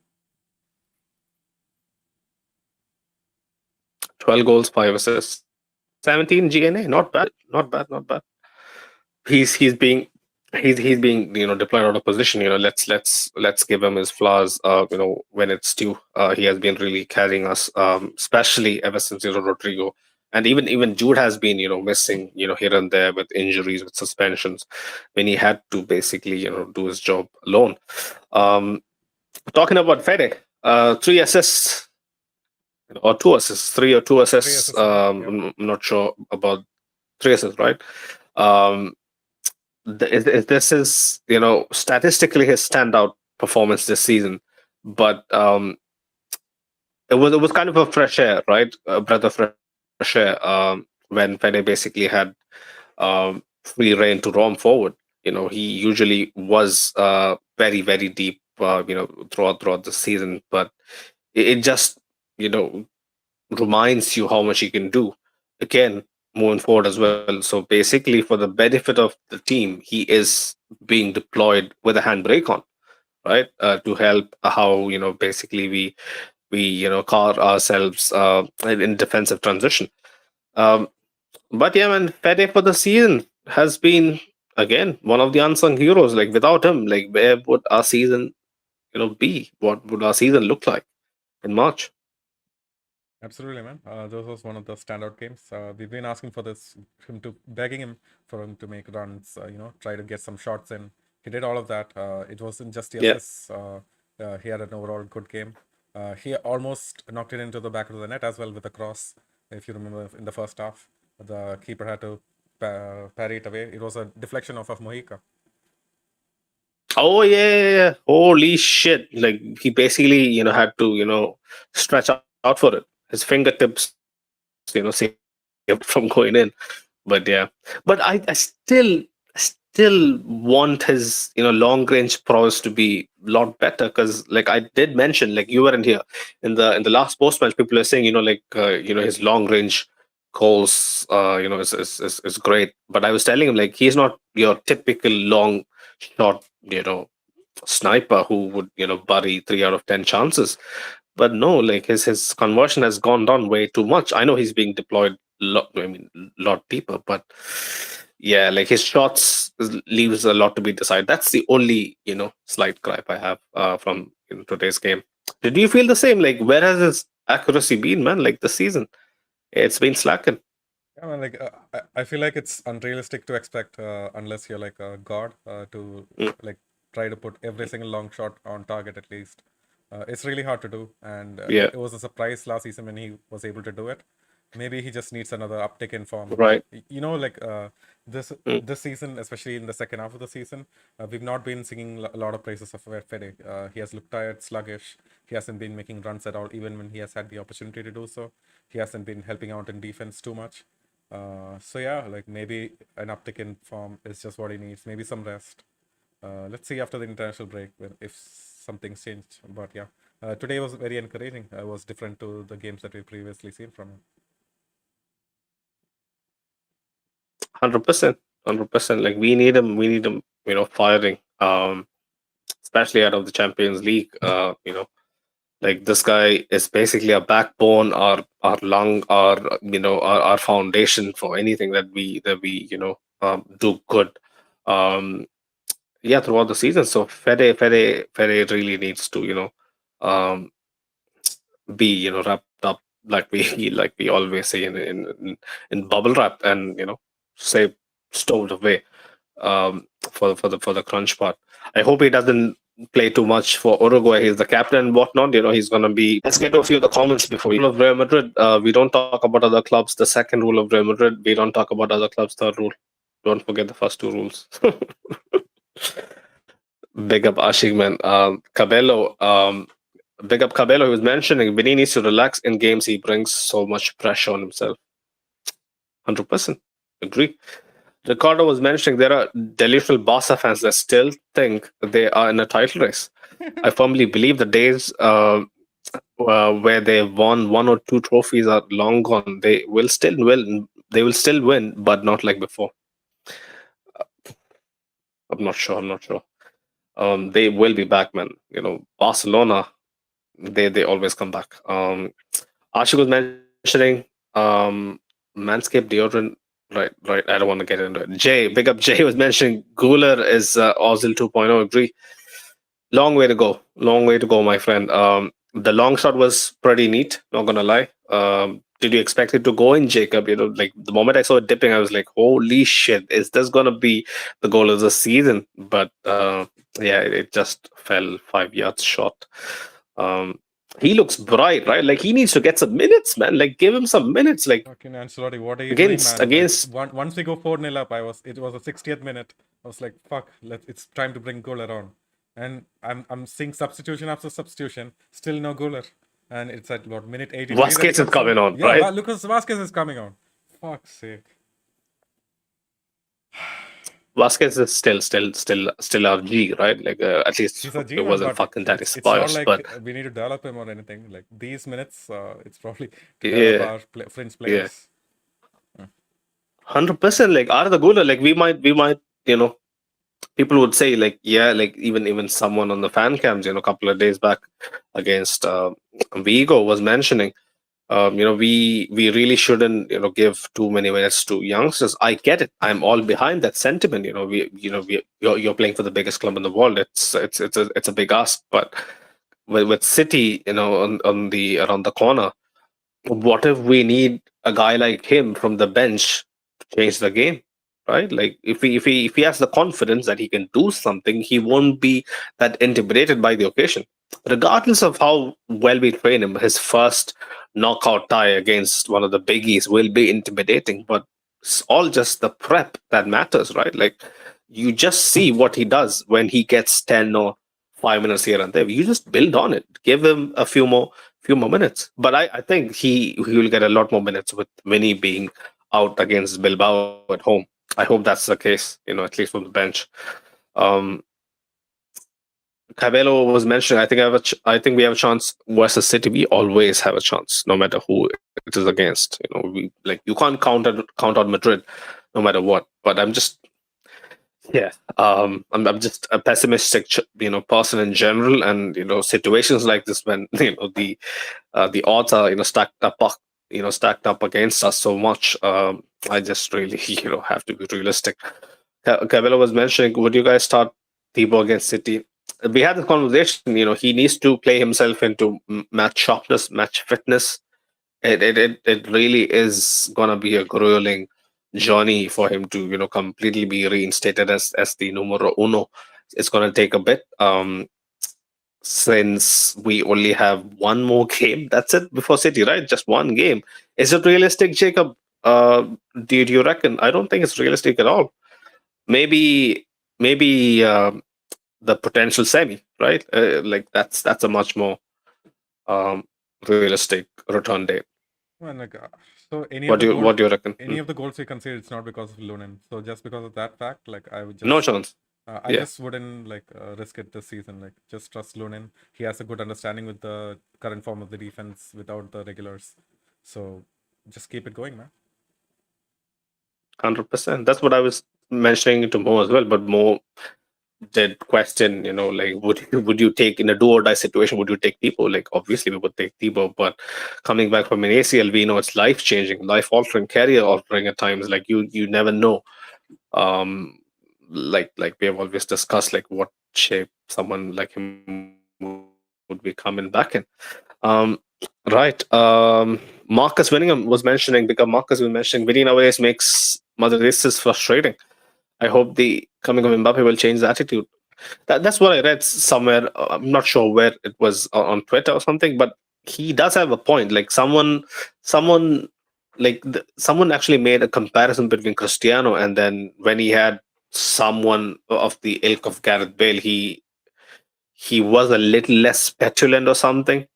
12 goals, 5 assists, 17 GNA. Not bad. He's being he's being, deployed out of position. Let's give him his flowers. When it's due. He has been really carrying us, especially ever since, Rodrigo, and even Jude has been, missing, here and there with injuries, with suspensions, when he had to basically, do his job alone. Um, Talking about Fede, 3 assists or 2 assists, 3 3 or 2 assists. assists, I think. Yep. I'm not sure about 3 assists, right? Um, this is, statistically his standout performance this season, but it was kind of a fresh air, right? A breath of fresh air, when Fede basically had free reign to roam forward. He usually was very deep, throughout the season, but it just, you know reminds you how much he can do again moving forward as well. So basically, for the benefit of the team, he is being deployed with a handbrake on, right? To help how, basically we caught ourselves in defensive transition. Um, but yeah, man, Fede for the season has been again one of the unsung heroes. Like without him, like where would our season, be? What would our season look like in March? Absolutely, man. This was one of the standout games. We've been asking for this, begging him for him to make runs, try to get some shots in. He did all of that. It wasn't just the Yeah. assists. He had an overall good game. He almost knocked it into the back of the net as well with a cross. If you remember in the first half, the keeper had to parry it away. It was a deflection off of Mojica. Oh yeah. Holy shit! Like he basically, had to, stretch out for it. His fingertips, saved from going in. But yeah, but I still still want his long range prowess to be a lot better, because like I did mention, like you weren't here in the last post match, people are saying his long range calls is great, but I was telling him like he's not your typical long shot sniper who would bury 3 out of 10 chances. But no, like his conversion has gone down way too much. I know he's being deployed lot deeper, but yeah, like his shots leaves a lot to be desired. That's the only slight gripe I have from today's game. Did you feel the same? Like, where has his accuracy been, man? Like this season, it's been slacking. Yeah, man, like I feel like it's unrealistic to expect unless you're like a god to Mm, like try to put every single long shot on target at least. It's really hard to do, and yeah, it was a surprise last season when he was able to do it. Maybe he just needs another uptick in form. right. Like this Mm, this season, especially in the second half of the season, we've not been singing a lot of praises of Fede. He has looked tired, sluggish. He hasn't been making runs at all, even when he has had the opportunity to do so. He hasn't been helping out in defense too much. So yeah, like maybe an uptick in form is just what he needs. Maybe some rest. Let's see after the international break if something's changed. But yeah, today was very encouraging. It was different to the games that we've previously seen from him. 100%, 100%. Like we need him. We need him. Firing. Especially out of the Champions League. Like this guy is basically a backbone, our lung, our foundation for anything that we do good. Um, yeah, throughout the season. So Fede really needs to um be wrapped up like we like we always say in bubble wrap, and say stowed away for the crunch part. I hope he doesn't play too much for Uruguay. He's the captain and whatnot. He's gonna be. Let's get to a few of the comments before we. Rule of Real Madrid. We don't talk about other clubs. The second rule of Real Madrid. We don't talk about other clubs. Third rule. Don't forget the first two rules. Big up Ashik, man. Cabello. Big up Cabello. He was mentioning Vinny needs to relax in games. He brings so much pressure on himself. 100%. Agree. Ricardo was mentioning there are delusional Barca fans that still think they are in a title race. I firmly believe the days where they won one or two trophies are long gone. They will still win. They will still win, but not like before. I'm not sure. I'm not sure. They will be back, man. Barcelona. They always come back. Ashik was mentioning Manscaped deodorant. Right. I don't want to get into it. Jay, big up Jay was mentioning Guler is Ozil 2.0. Agree. Long way to go. Long way to go, my friend. The long shot was pretty neat. Not gonna lie. Did you expect it to go in, Jacob? Like the moment I saw it dipping, I was like, "Holy shit! Is this gonna be the goal of the season?" But yeah, it just fell 5 yards short. Um, he looks bright, right? Like he needs to get some minutes, man. Like give him some minutes. Like Fucking Ancelotti, what are you doing, against man? Like against once we go 4-0 up, it was a 60th minute. I was like, fuck, it's time to bring goal around. And I'm seeing substitution after substitution, still no goaler. And it's at what minute 83 that he Vasquez is comes on? coming on, Yeah, right? Lucas Vasquez is coming on. Fuck's sake. Vasquez is still our G, right? Like at least He's a it G-man, wasn't but fucking Daddy it's not Ceballos, like but we need to develop him or anything. Like these minutes, it's probably to develop yeah, our fringe yeah, players. 100%. Like out of the Gula, like we might, people would say like yeah, like even someone on the fan cams, a couple of days back against Vigo was mentioning. We really shouldn't give too many minutes to youngsters. I get it. I'm all behind that sentiment. You're playing for the biggest club in the world. It's a big ask, but with City, on the around the corner, what if we need a guy like him from the bench to change the game, right? Like if he has the confidence that he can do something, he won't be that intimidated by the occasion, regardless of how well we train him. His first knockout tie against one of the biggies will be intimidating, but it's all just the prep that matters, right? Like you just see what he does when he gets 10 or 5 minutes here and there. You just build on it, give him a few more minutes. But I think he will get a lot more minutes with Vinny being out against Bilbao at home. I hope that's the case, at least from the bench. Um, Cabello was mentioning. I think I think we have a chance versus City. We always have a chance, no matter who it is against. We you can't count on Madrid, no matter what. But I'm just yeah. I'm just a pessimistic person in general, and situations like this when the odds are stacked up against us so much. I just really have to be realistic. Cabello was mentioning, would you guys start Thibaut against City? We had this conversation. He needs to play himself into match sharpness, match fitness. It really is gonna be a grueling journey for him to completely be reinstated as the numero uno. It's gonna take a bit. Since we only have one more game, that's it before City, right? Just one game. Is it realistic, Jacob? Do you reckon? I don't think it's realistic at all. Maybe the potential semi, right? Like that's a much more um, realistic return date. And so What do you reckon? any of the goals we concede, it's not because of Lunin. So just because of that fact, I would No just chance. I Yeah, just wouldn't risk it this season. Just trust Lunin. He has a good understanding with the current form of the defense without the regulars. So just keep it going, man. 100%. That's what I was mentioning to Mo as well. But Mo did question, like would you take in a do or die situation? Would you take Thibaut? Like obviously we would take Thibaut, but coming back from an ACL, we know it's life changing, life altering, career altering at times. Like you never know. Um, like we have always discussed, like what shape someone like him would be coming back in. Right. Marcus Winningham was mentioning, because Marcus was mentioning, winning nowadays makes Madridistas frustrating. I hope the coming of Mbappe will change the attitude. That's what I read somewhere. I'm not sure where it was, on Twitter or something, but he does have a point. Like someone, someone actually made a comparison between Cristiano, and then when he had someone of the ilk of Gareth Bale, he was a little less petulant or something.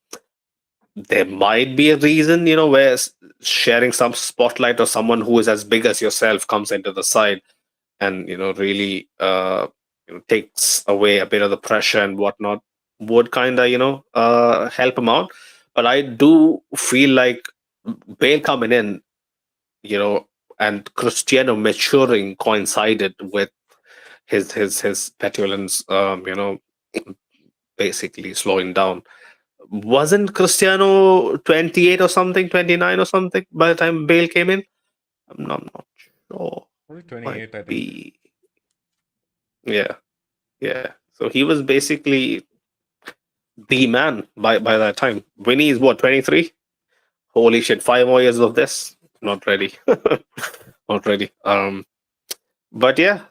There might be a reason, where sharing some spotlight or someone who is as big as yourself comes into the side and really takes away a bit of the pressure and whatnot, would kind of help him out. But I do feel like Bale coming in, you know and Cristiano maturing coincided with his petulance, basically slowing down. Wasn't Cristiano 28 or something, 29 or something by the time Bale came in? I'm not sure. Only Might 28, I think. be. Yeah, yeah. So he was basically the man by that time. Winnie is what, 23? Holy shit! 5 more years of this. Not ready. Not ready. But yeah.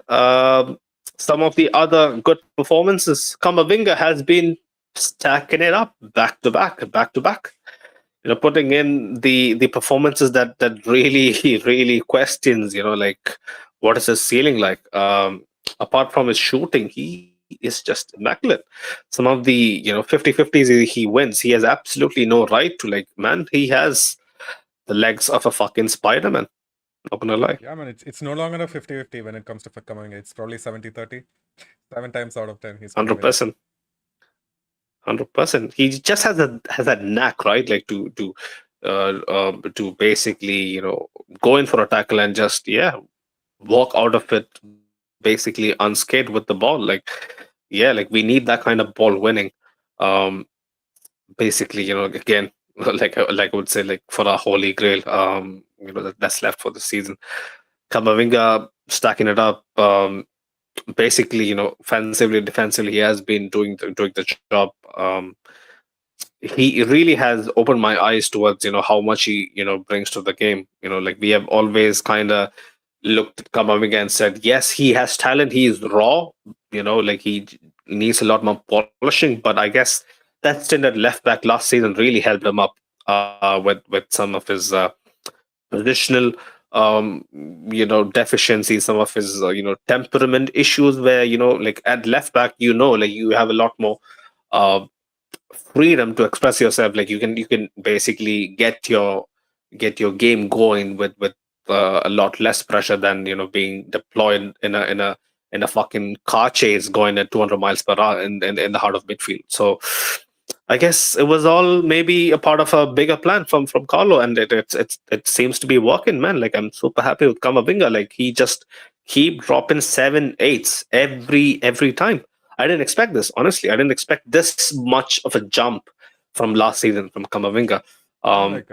Some of the other good performances. Kamavinga has been stacking it up back to back, back to back. Putting in the performances that really really questions, like what is his ceiling like. Apart from his shooting, he is just immaculate. Some of the 50-50s he wins, he has absolutely no right to. Like, man, he has the legs of a fucking Spider-Man, not gonna lie. Yeah, man, it's no longer a 50-50 when it comes to coming. It's probably 70-30. 7 times out of 10, he's gonna win. 100%. 100%. He just has that knack, right? Like to basically go in for a tackle and just walk out of it basically unscathed with the ball. Like we need that kind of ball winning. Um, Basically, again, like I would say, like for our holy grail, that's left for the season. Kamavinga stacking it up. Basically, offensively, defensively, he has been doing the job. He really has opened my eyes towards how much he brings to the game. Like we have always kind of looked at Kamavinga and said, yes, he has talent. He is raw. Like he needs a lot more polishing. But I guess that stint at left back last season really helped him up with some of his positional deficiencies, some of his temperament issues, where like at left back, like you have a lot more uh, freedom to express yourself. Like you can basically get your game going with a lot less pressure than being deployed in a fucking car chase going at 200 miles per hour in the heart of midfield. So I guess it was all maybe a part of a bigger plan from Carlo, and it seems to be working, man. Like, I'm super happy with Kamavinga. Like, he just keep dropping 7 8s every time. I didn't expect this, honestly. I didn't expect this much of a jump from last season from Kamavinga. Yeah, Um, like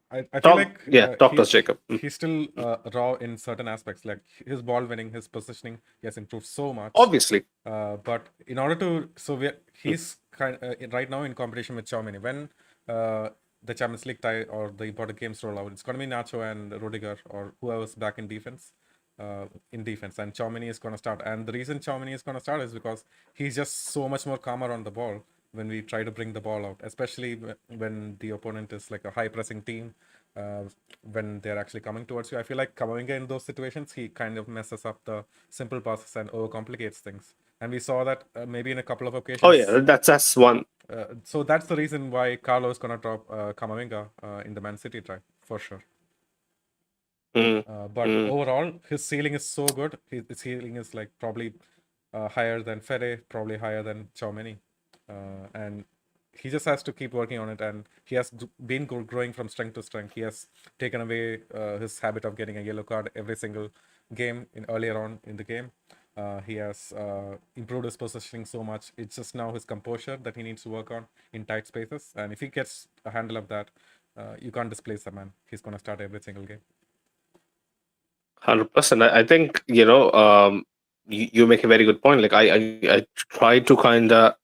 I feel like talk to us, Jacob. he's still raw in certain aspects. Like his ball winning, his positioning, he has improved so much. Obviously. But in order to, so he's right now in competition with Tchouaméni. When the Champions League tie or the important games roll out, it's going to be Nacho and Rudiger or whoever's back in defense. And Tchouaméni is going to start. And the reason Tchouaméni is going to start is because he's just so much more calmer on the ball when we try to bring the ball out, especially when the opponent is like a high pressing team. When they're actually coming towards you, I feel like Kamavinga in those situations, he kind of messes up the simple passes and overcomplicates things. And we saw that maybe in a couple of occasions. Oh yeah, that's one. So that's the reason why Carlo is gonna drop Kamavinga in the Man City try for sure. But overall, his ceiling is so good. His ceiling is like probably higher than Fede, probably higher than Tchouaméni, and he just has to keep working on it. And he has been growing from strength to strength. He has taken away his habit of getting a yellow card every single game earlier on in the game. He has improved his positioning so much. It's just now his composure that he needs to work on in tight spaces. And if he gets a handle of that, you can't displace the man. He's going to start every single game. 100%. I think you make a very good point. Like, I try to kind of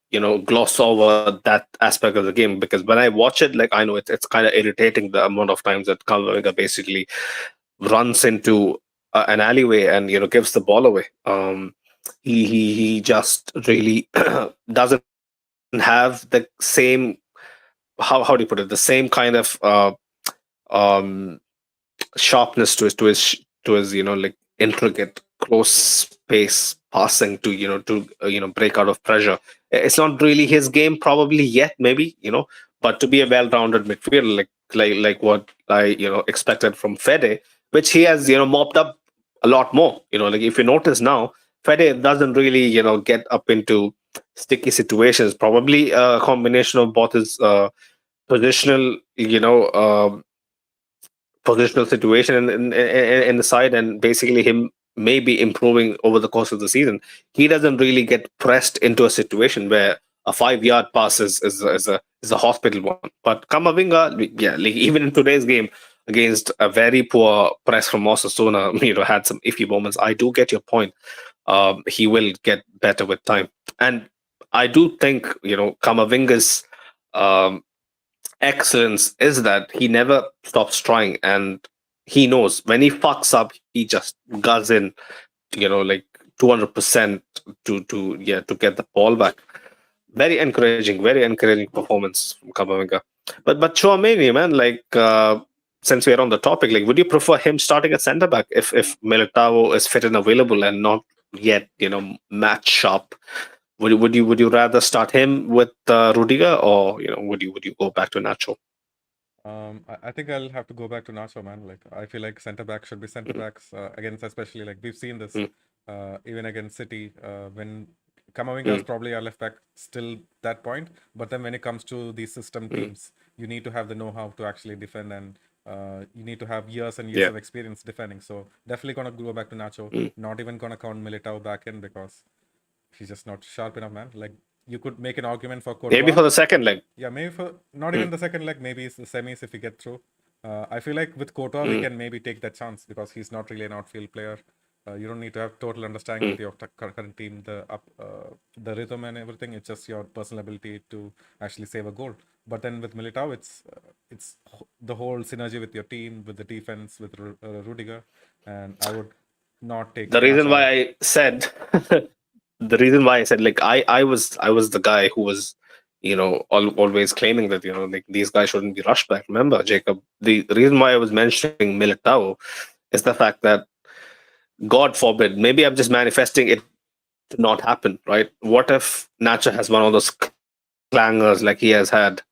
gloss over that aspect of the game, because when I watch it, like, I know it's kind of irritating the amount of times that Kamavinga basically runs into an alleyway and gives the ball away. He just really doesn't have the same, how do you put it, the same kind of um sharpness to his like intricate close space passing to break out of pressure. It's not really his game probably yet, maybe, but to be a well-rounded midfielder, like what I expected from Fede, which he has mopped up a lot more. Like, if you notice now, Fede doesn't really get up into sticky situations. Probably a combination of both his positional positional situation in the side, and basically him maybe improving over the course of the season. He doesn't really get pressed into a situation where a 5 yard pass is a hospital one. But Kamavinga, yeah, like, even in today's game against a very poor press from Osasuna, had some iffy moments. I do get your point. He will get better with time, and I do think Kamavinga's excellence is that he never stops trying, and he knows when he fucks up, he just goes in, like 200% to get the ball back. Very encouraging performance from Kamavinga. But Chouameni, man, like, since we're on the topic, like, would you prefer him starting at centre back if Militao is fit and available and not yet match sharp? Would you rather start him with Rudiger, or would you go back to Nacho? I think I'll have to go back to Nacho, man. Like, I feel like center back should be center backs against, especially like we've seen this even against City when Kamavinga is probably our left back still that point. But then when it comes to these system teams, you need to have the know-how to actually defend, and you need to have years and years of experience defending. So definitely gonna go back to Nacho. Not even gonna count Militao back in because he's just not sharp enough, man. Like, you could make an argument for Courtois. Maybe for the second leg. Yeah, maybe for not even the second leg. Maybe it's the semis if we get through. I feel like with Courtois we can maybe take that chance because he's not really an outfield player. You don't need to have total understanding with your current team, the rhythm and everything. It's just your personal ability to actually save a goal. But then with Militao, it's the whole synergy with your team, with the defense, with Rudiger, and I would not take the reason why I said the reason why I said, like, I was the guy who was always claiming that like, these guys shouldn't be rushed back. Remember, Jacob, the reason why I was mentioning Militao is the fact that, God forbid, maybe I'm just manifesting it to not happen, right? What if Nacho has one of those clangers like he has had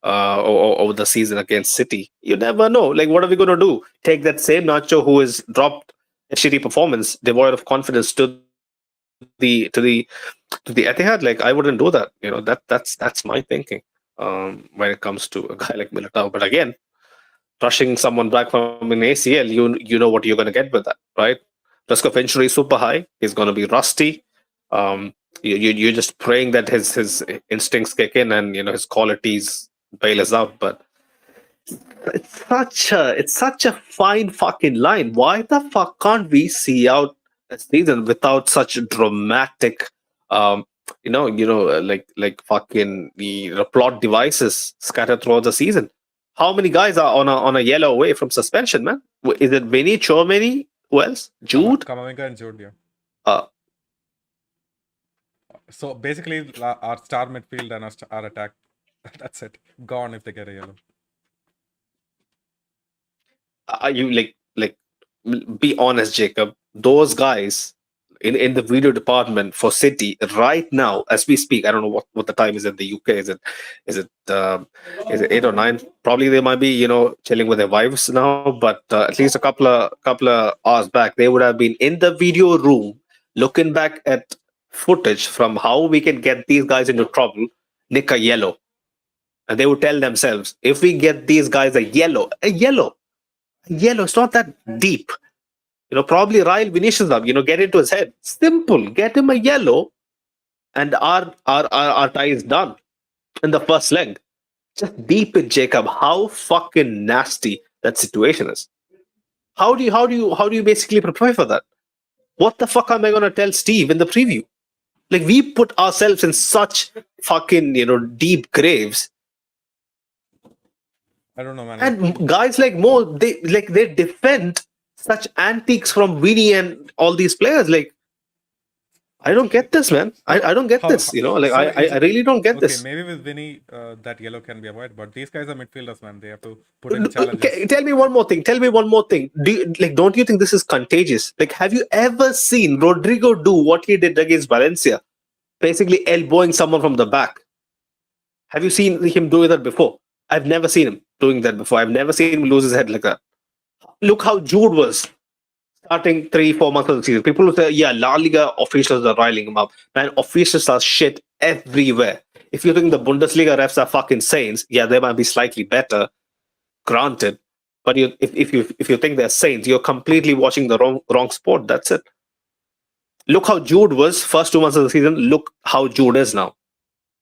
over the season against City. You never know. Like, what are we going to do? Take that same Nacho who has dropped a shitty performance, devoid of confidence, to the Etihad? Like, I wouldn't do that. That's my thinking. When it comes to a guy like Militao. But again, rushing someone back from an ACL, you know what you're going to get with that, right? Risk of injury is super high. He's going to be rusty. You're just praying that his instincts kick in and his qualities bail us out. But it's such a fine fucking line. Why the fuck can't we see out a season without such dramatic, um, like fucking the plot devices scattered throughout the season? How many guys are on a yellow away from suspension, man? Is it Vinny, Chouameni? Who else? Jude? Kamavinga and Jude, yeah. Uh, So basically, our star midfield and our attack, that's it. Gone if they get a yellow. are you be honest, Jacob? Those guys in the video department for City right now, as we speak, I don't know what the time is in the UK. Is it 8 or 9? Probably they might be chilling with their wives now. But at least a couple of hours back, they would have been in the video room looking back at footage from how we can get these guys into trouble. Nick a yellow, and they would tell themselves, if we get these guys a yellow, it's not that deep. Probably rile Vinicius up, get into his head. Simple. Get him a yellow, and our tie is done in the first leg. Just deep it, Jacob. How fucking nasty that situation is. How do you basically prepare for that? What the fuck am I gonna tell Steve in the preview? Like, we put ourselves in such fucking deep graves. I don't know, man. And guys like Mo, they defend such antiques from Vinny and all these players. Like, I don't get this, man. I don't get this. I really don't get this. Okay, maybe with Vinny, that yellow can be avoided, but these guys are midfielders, man. They have to put in challenges. Tell me one more thing. Don't you think this is contagious? Like, have you ever seen Rodrigo do what he did against Valencia? Basically elbowing someone from the back. Have you seen him doing that before? I've never seen him doing that before. I've never seen him lose his head like that. Look how Jude was starting 3-4 months of the season. People will say, yeah, La Liga officials are riling him up. Man, officials are shit everywhere. If you think the Bundesliga refs are fucking saints, yeah, they might be slightly better, granted. But if you think they're saints, you're completely watching the wrong sport. That's it. Look how Jude was first 2 months of the season. Look how Jude is now.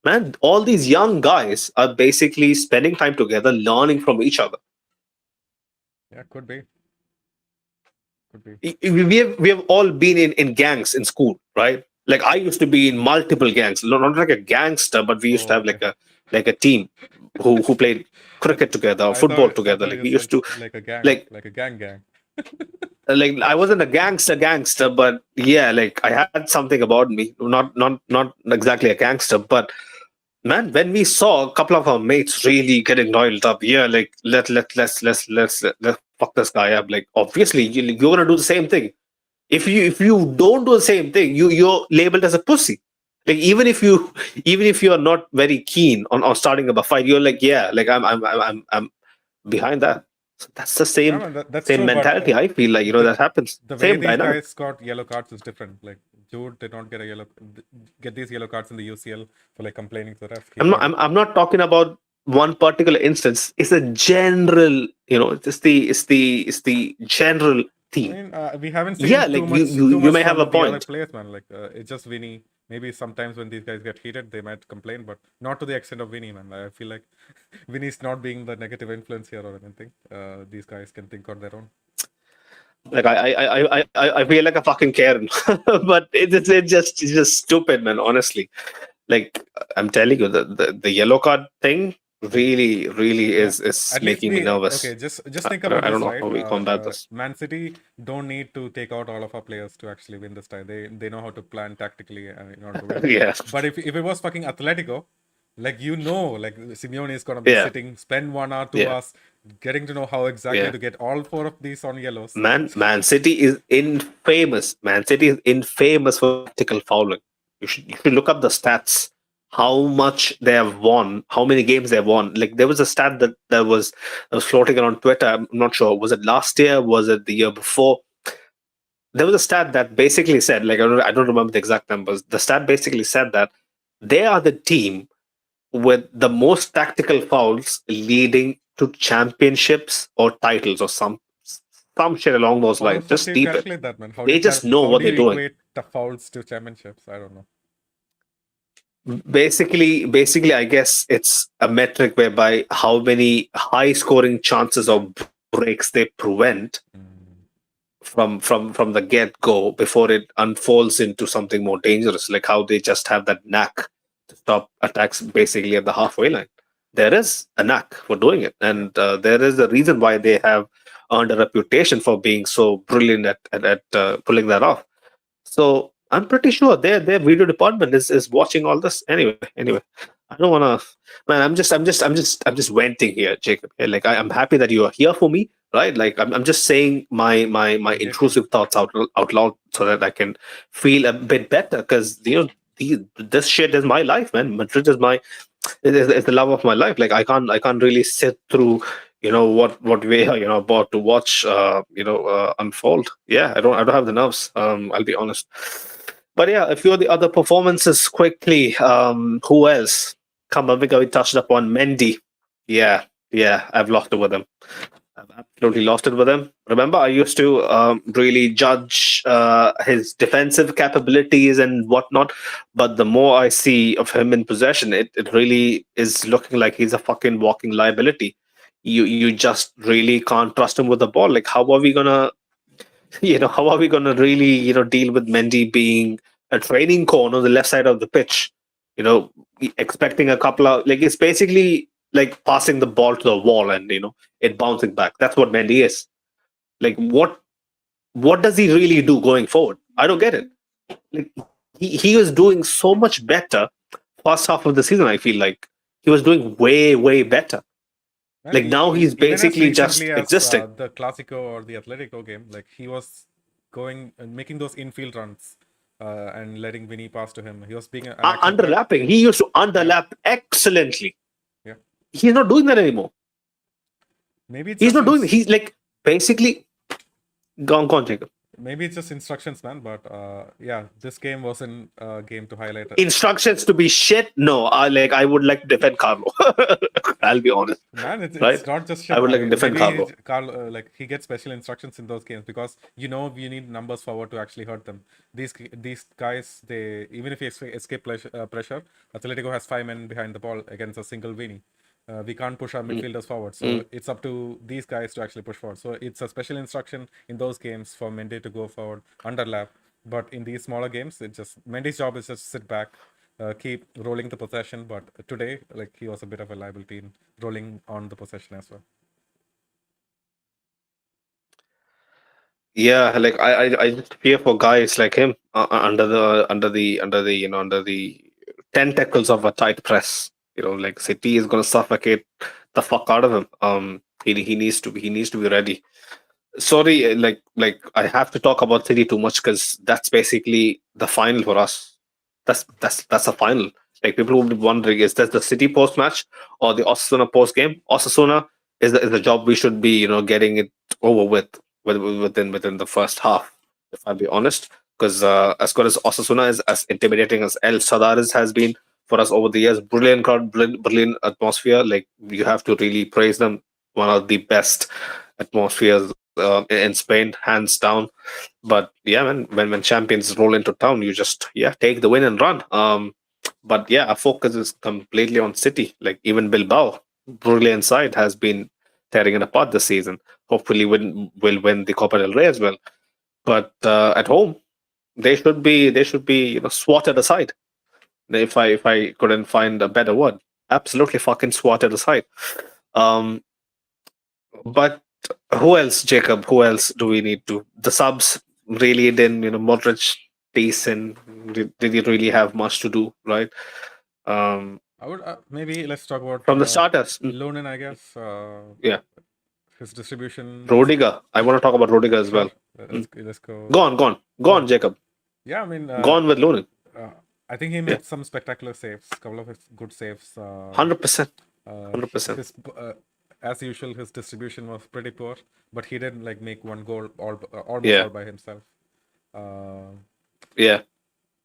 Man, all these young guys are basically spending time together, learning from each other. Yeah, could be. We have all been in gangs in school, right? Like, I used to be in multiple gangs, not like a gangster, but we used to have like a team who played cricket together, football together. Like, we used to like a gang, like a gang. Like, I wasn't a gangster, but yeah, like, I had something about me. Not exactly a gangster, but man, when we saw a couple of our mates really getting riled up, yeah, like, let's fuck this guy up. Like, obviously you're gonna do the same thing. If you don't do the same thing, you're labeled as a pussy. Like, even if you are not very keen on starting up a fight, you're like, yeah, like, I'm behind that. So that's the same true, mentality. I feel like that happens. The way same these dynamic. guys got yellow cards is different. Like, Jude did not get these yellow cards in the UCL for like complaining to the ref. I'm not talking about one particular instance. It's a general, it's the general theme. I mean, we haven't seen too much. You may have a point. Players, man. Like, it's just Vinny. Maybe sometimes when these guys get heated, they might complain, but not to the extent of Vinny, man. I feel like Vinny's not being the negative influence here or anything. These guys can think on their own. Like, I feel like a fucking Karen, but it's just stupid, man. Honestly, like, I'm telling you, the yellow card thing really is making me nervous. Okay, just think about this. I don't know right? how we combat this. Man City don't need to take out all of our players to actually win this tie. They know how to plan tactically in order to win. Yeah. But if it was fucking Atletico, like, like, Simeone is gonna be sitting, spend 1 hour, 2 hours, getting to know how exactly to get all 4 of these on yellows. Man City is infamous. Man City is infamous for tactical fouling. You should look up the stats. how much they have won, how many games they have won. Like there was a stat that was floating around Twitter. I'm not sure. Was it last year? Was it the year before? There was a stat that basically said, like I don't remember the exact numbers. The stat basically said that they are the team with the most tactical fouls leading to championships or titles or some shit along those How the lines. fuck Just do you steep it. calculate that, man? They just know How what do they're you doing. equate the fouls to championships? I don't know. Basically, I guess it's a metric whereby how many high scoring chances or breaks they prevent Mm. from the get go before it unfolds into something more dangerous, like how they just have that knack to stop attacks basically at the halfway line. There is a knack for doing it, Yeah. and there is a reason why they have earned a reputation for being so brilliant at pulling that off. So I'm pretty sure their video department is watching all this anyway. I don't wanna, man. I'm just venting here, Jacob. Yeah, like I'm happy that you are here for me, right? Like I'm just saying my I get you. intrusive thoughts out loud so that I can feel a bit better because this shit is my life, man. Madrid is it's the love of my life. Like I can't really sit through what we are about to watch unfold. Yeah, I don't have the nerves. I'll be honest. But yeah, a few of the other performances quickly. Who else? Kamavinga, we touched upon Mendy. Yeah, I've lost it with him. I've absolutely lost it with him. Remember, I used to really judge his defensive capabilities and whatnot, but the more I see of him in possession, it really is looking like he's a fucking walking liability. You just really can't trust him with the ball. Like, how are we gonna, how are we gonna really, deal with Mendy being a training corner on the left side of the pitch? You know, expecting a couple of like it's basically like passing the ball to the wall and it bouncing back. That's what Mendy is. Like what does he really do going forward? I don't get it. Like he was doing so much better first half of the season. I feel like he was doing way better. And Like now he's even as basically recently just as existing. the Clasico or the Atletico game, like he was going and making those infield runs and letting Vinny pass to him. He was being an actual threat. Underlapping. He used to Yeah, underlap excellently. yeah. He's not doing that anymore. Maybe it's He's just not doing. He's like basically gone, Jacob. maybe it's just instructions, man. But yeah, this game wasn't a game to highlight it. Instructions to be shit. No, I would like to defend Carlo. I'll be honest, Man, right? it's not just I shit. would like to defend Maybe Carlo. Carl like he gets special instructions in those games because you need numbers forward to actually hurt them. These guys, they even if you escape pressure, Atletico has 5 men behind the ball against a single Vini. We can't push our midfielders forward, so it's up to these guys to actually push forward. So it's a special instruction in those games for Mendy to go forward, underlap. But in these smaller games, it just Mendy's job is just sit back, keep rolling the possession. But today, like he was a bit of a liability in rolling on the possession as well. Yeah, like I just fear for guys like him under the tentacles of a tight press. Like City is gonna suffocate the fuck out of him. He needs to be ready. Sorry, like I have to talk about City too much because that's basically the final for us. That's a final. Like people will be wondering, is that the City post match or the Osasuna post game? Osasuna is the job we should be, getting it over within the first half. If I'll be honest, because as good as Osasuna is, as intimidating as El Sadar has been for us over the years, brilliant crowd, brilliant atmosphere. Like you have to really praise them. One of the best atmospheres in Spain, hands down. But yeah, man, when champions roll into town, you just take the win and run. But yeah, our focus is completely on City. Like even Bilbao, brilliant side, has been tearing it apart this season. Hopefully, will win the Copa del Rey as well. But at home, they should be swatted aside. If I couldn't find a better word, absolutely fucking swatted aside. Um, but who else, Jacob? Who else do we need to? The subs really didn't, Modric, decent. Did he really have much to do, right? Um, I would maybe let's talk about from the starters, Lunin, I guess. yeah. His distribution was Rodiger. I want to talk about Rodiger as sure. well. Let's go. Go on, Go on. Jacob. Yeah, I mean, Go on with Lunin. I think he made some spectacular saves, couple of good saves. 100%. His 100%. as usual, his distribution was pretty poor, but he didn't like make one goal almost Yeah. all by himself. Uh, Yeah.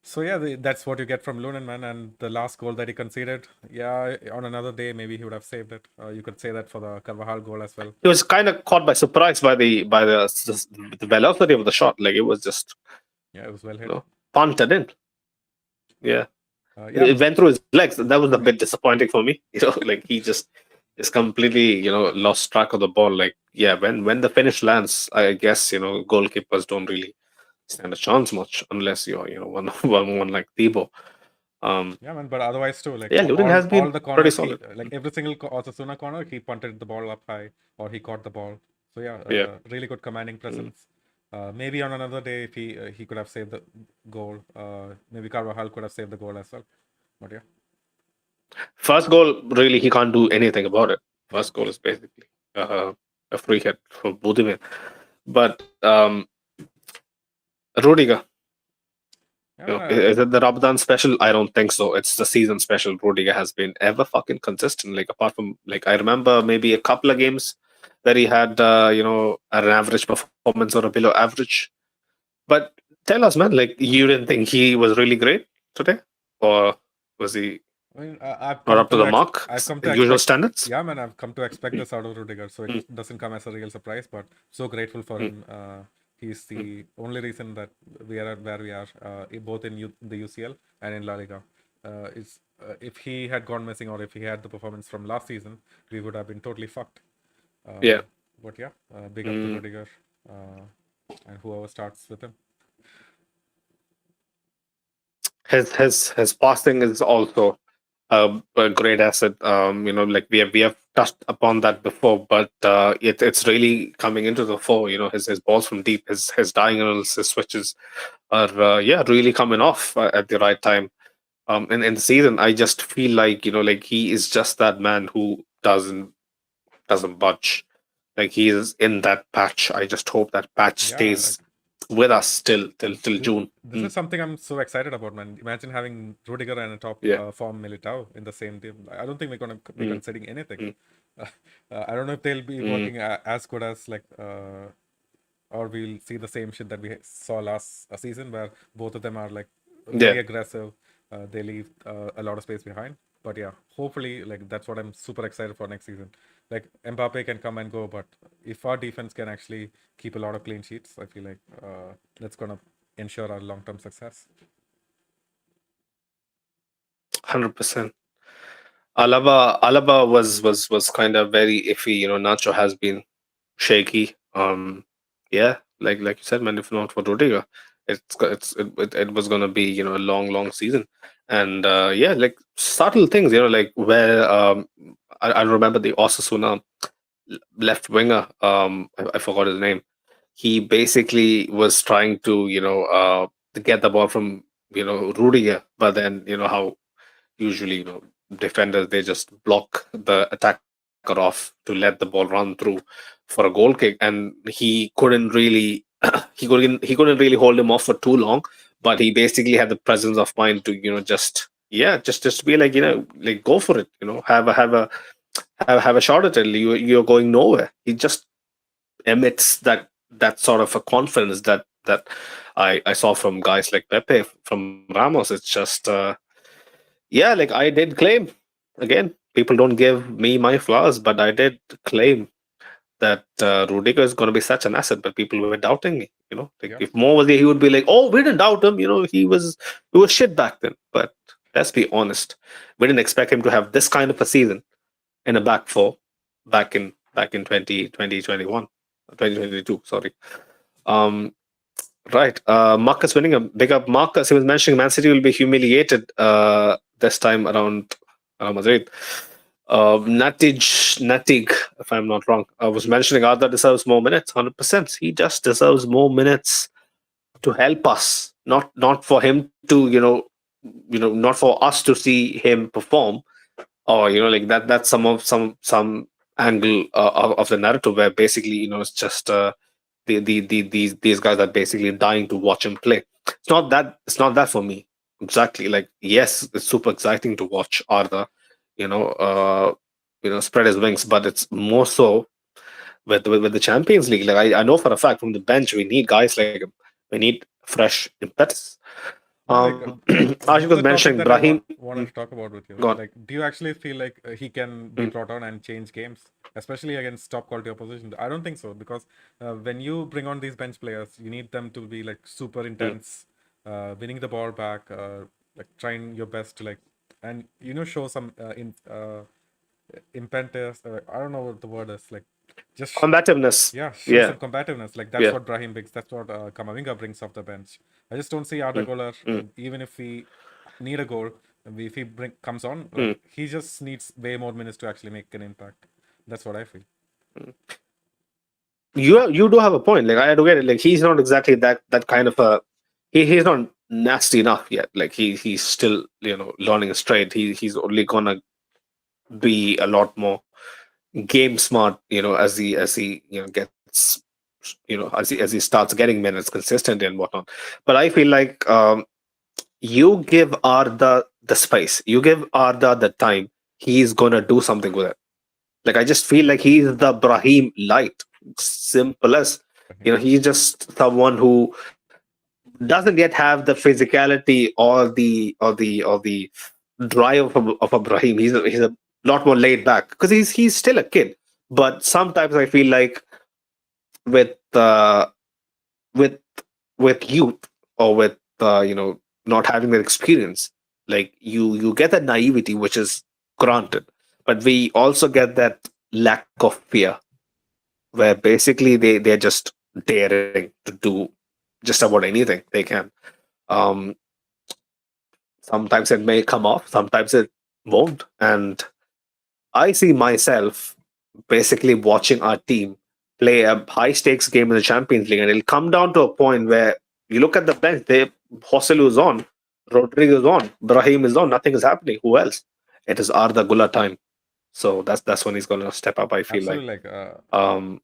so yeah, that's what you get from Lunin, man. And the last goal that he conceded, yeah, on another day maybe he would have saved it. You could say that for the Carvajal goal as well. He was kind of caught by surprise by the velocity of the shot. Like, it was just, Yeah, it was well you hit. know, punted in. Yeah. Yeah, It went through his legs. That was a bit disappointing for me. Like, he just completely, lost track of the ball. Like, yeah, when the finish lands, I guess, goalkeepers don't really stand a chance much unless you're, one like Thibaut. yeah, man. But otherwise too, like Yeah, Lurin has all been the pretty corners, he solid. like every single Osasuna corner, he punted the ball up high or he caught the ball. So yeah, Yeah. really good commanding Mm. presence. Maybe on another day, if he could have saved the goal, maybe Carvajal could have saved the goal as well. But yeah, First goal, really, he can't do anything about it. yeah, First goal is basically a free hit for Budimin. But Rudiger, yeah, man. is it the Ramadan special? I don't think so. It's the season special. Rudiger has been ever fucking consistent. Like, apart from, like, I remember maybe a couple of games where he had an average performance or a below average. But tell us, man, like, you didn't think he was really great today, or was he I mean, I've not come up to to the mark, I've come to usual expect. standards? Yeah, man, I've come to expect this out of Rudiger, so it Mm, doesn't come as a real surprise. But so grateful for mm, him. He's mm. the only reason that we are where we are, both in the UCL and in La Liga. Is If he had gone missing or if he had the performance from last season, we would have been totally fucked. Yeah. But yeah, big up to Mm. Rudiger and whoever starts with him. His passing is also a great asset. Like, we have touched upon that before, but it's really coming into the fore. His balls from deep, his diagonals, his switches are really coming off at the right time. In the season, I just feel like, like, he is just that man who doesn't budge. Like, he is in that patch. I just hope that patch Yeah, like stays with us till This, June. this is something I'm so excited about, man. Imagine having Rudiger and a top Yeah. form Militao in the same team. I don't think we're gonna be Mm, considering anything. mm, I don't know if they'll be mm. working as good as or we'll see the same shit that we saw last season, where both of them are like very Yeah. aggressive. They leave a lot of space behind. But yeah, hopefully, like that's what I'm super excited for next season. Like Mbappe can come and go, but if our defense can actually keep a lot of clean sheets, I feel like that's gonna ensure our long-term success. 100%. Alaba was kind of very iffy. Nacho has been shaky. Yeah, like you said, man. If not for Rodrigo, it was gonna be, a long season. And yeah, like, subtle things. Like, where I remember the Osasuna left winger. I forgot his name. He basically was trying to, to get the ball from, Rudiger, but then, how usually, defenders, they just block the attacker off to let the ball run through for a goal kick, and he couldn't really he couldn't really hold him off for too long. But he basically had the presence of mind to, just be like, like, go for it, have a shot at it. You're going nowhere. He just emits that sort of a confidence that I saw from guys like Pepe, from Ramos. It's just yeah, like, I did claim, again, people don't give me my flowers, but I did claim that Rudiger is going to be such an asset, but people were doubting me. Like, Yeah, if Mo was there, he would be like, "Oh, we didn't doubt him. He was shit back then." But let's be honest, we didn't expect him to have this kind of a season in a back four back in 2021, 2022. Sorry. Um, right. Marcus winning a big up. Marcus, he was mentioning Man City will be humiliated this time around Madrid. Natig, if I'm not wrong, I was mentioning Arda deserves more minutes. 100%. He just deserves more minutes to help us, not for him to, not for us to see him perform, or, like, that's some angle of the narrative where basically, it's just these guys are basically dying to watch him play. It's not that for me. exactly. Like, yes, it's super exciting to watch Arda, you know, uh, spread his wings, but it's more so with the Champions League. Like, I know for a fact from the bench we need guys like him. We need fresh impetus. Man, like Ashik this is was a topic mentioning that I Brahim. wanted to talk about with you. Gone. Like, do you actually feel like he can be brought on and change games, especially against top quality opposition? I don't think so because when you bring on these bench players, you need them to be like super intense, winning the ball back, like trying your best to like, and show some impetus. I don't know what the word is. Like, just Combativeness. yeah, show Yeah, some combativeness. Like that's yeah. what Brahim brings. That's what Kamavinga brings off the bench. I just don't see Arda Güler. Even if we need a goal, if he comes on, like he just needs way more minutes to actually make an impact. That's what I feel. You do have a point. Like, I do get it. Like, he's not exactly that kind of a. He's not nasty enough yet. Like, he's still learning his trade. He's only gonna be a lot more game smart. As he gets as he starts getting minutes consistently and whatnot. But I feel like you give Arda the space. You give Arda the time. He's gonna do something with it. Like, I just feel like he's the Brahim light. Simple as. Brahim. He's just someone who doesn't yet have the physicality or the drive of a Brahim. He's a lot more laid back because he's still a kid. But sometimes I feel like with with with youth or with not having that experience, like you get that naivety, which is granted, but we also get that lack of fear where basically they're just daring to do just about anything they can. um Sometimes it may come off, sometimes it won't, and I see myself basically watching our team play a high stakes game in the Champions League, and it'll come down to a point where you look at the bench. Hosselu is on, Rodrigo is on, Brahim is on. Nothing is happening. Who else? It is Arda Güler time. So that's when he's going to step up. I feel like. Absolutely. Like Um,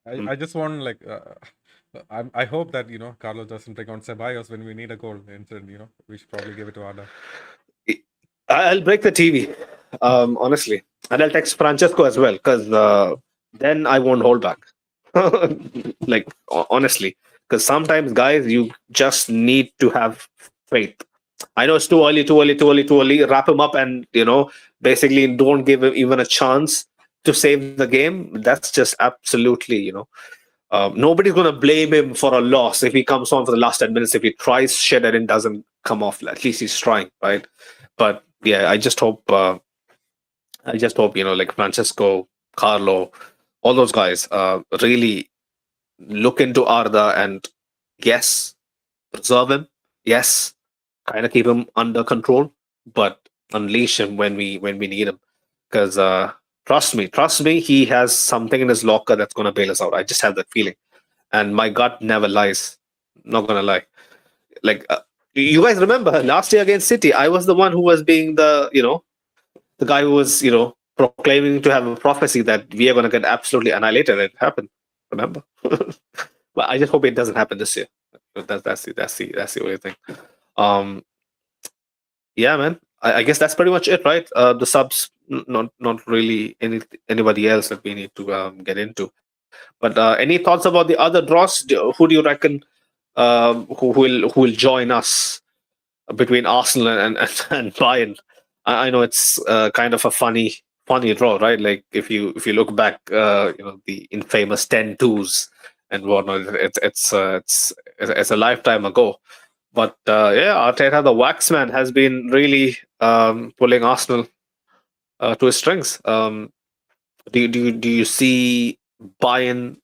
I just want like I hope that Carlos doesn't bring on Ceballos when we need a goal. Instead, we should probably give it to Arda. I'll break the TV, honestly, and I'll text Francesco as well because then I won't hold back. Like, honestly, because sometimes, guys, you just need to have faith. I know it's too early, too early, too early, too early. Wrap him up and basically don't give him even a chance to save the game. That's just absolutely nobody's gonna blame him for a loss if he comes on for the last 10 minutes. If he tries shit and it doesn't come off, at least he's trying, right? But yeah, I just hope like Francesco, Carlo, all those guys really look into Arda and yes, preserve him. Yes, kind of keep him under control, but unleash him when we need him. Because trust me, he has something in his locker that's gonna bail us out. I just have that feeling, and my gut never lies. Not gonna lie. Like, you guys remember last year against City, I was the one who was being the guy who was proclaiming to have a prophecy that we are going to get absolutely annihilated. It happened. Remember? But I just hope it doesn't happen this year. That's the only thing. Um, yeah, man. I guess that's pretty much it, right? The subs, not really anybody else that we need to get into. But any thoughts about the other draws? Who do you reckon who will join us between Arsenal and Bayern? I know it's kind of a funny draw, right? Like, if you look back, the infamous 10-2s and whatnot. It's a lifetime ago. But yeah, Arteta, the Waxman, has been really pulling Arsenal to his strings. Do you see Bayern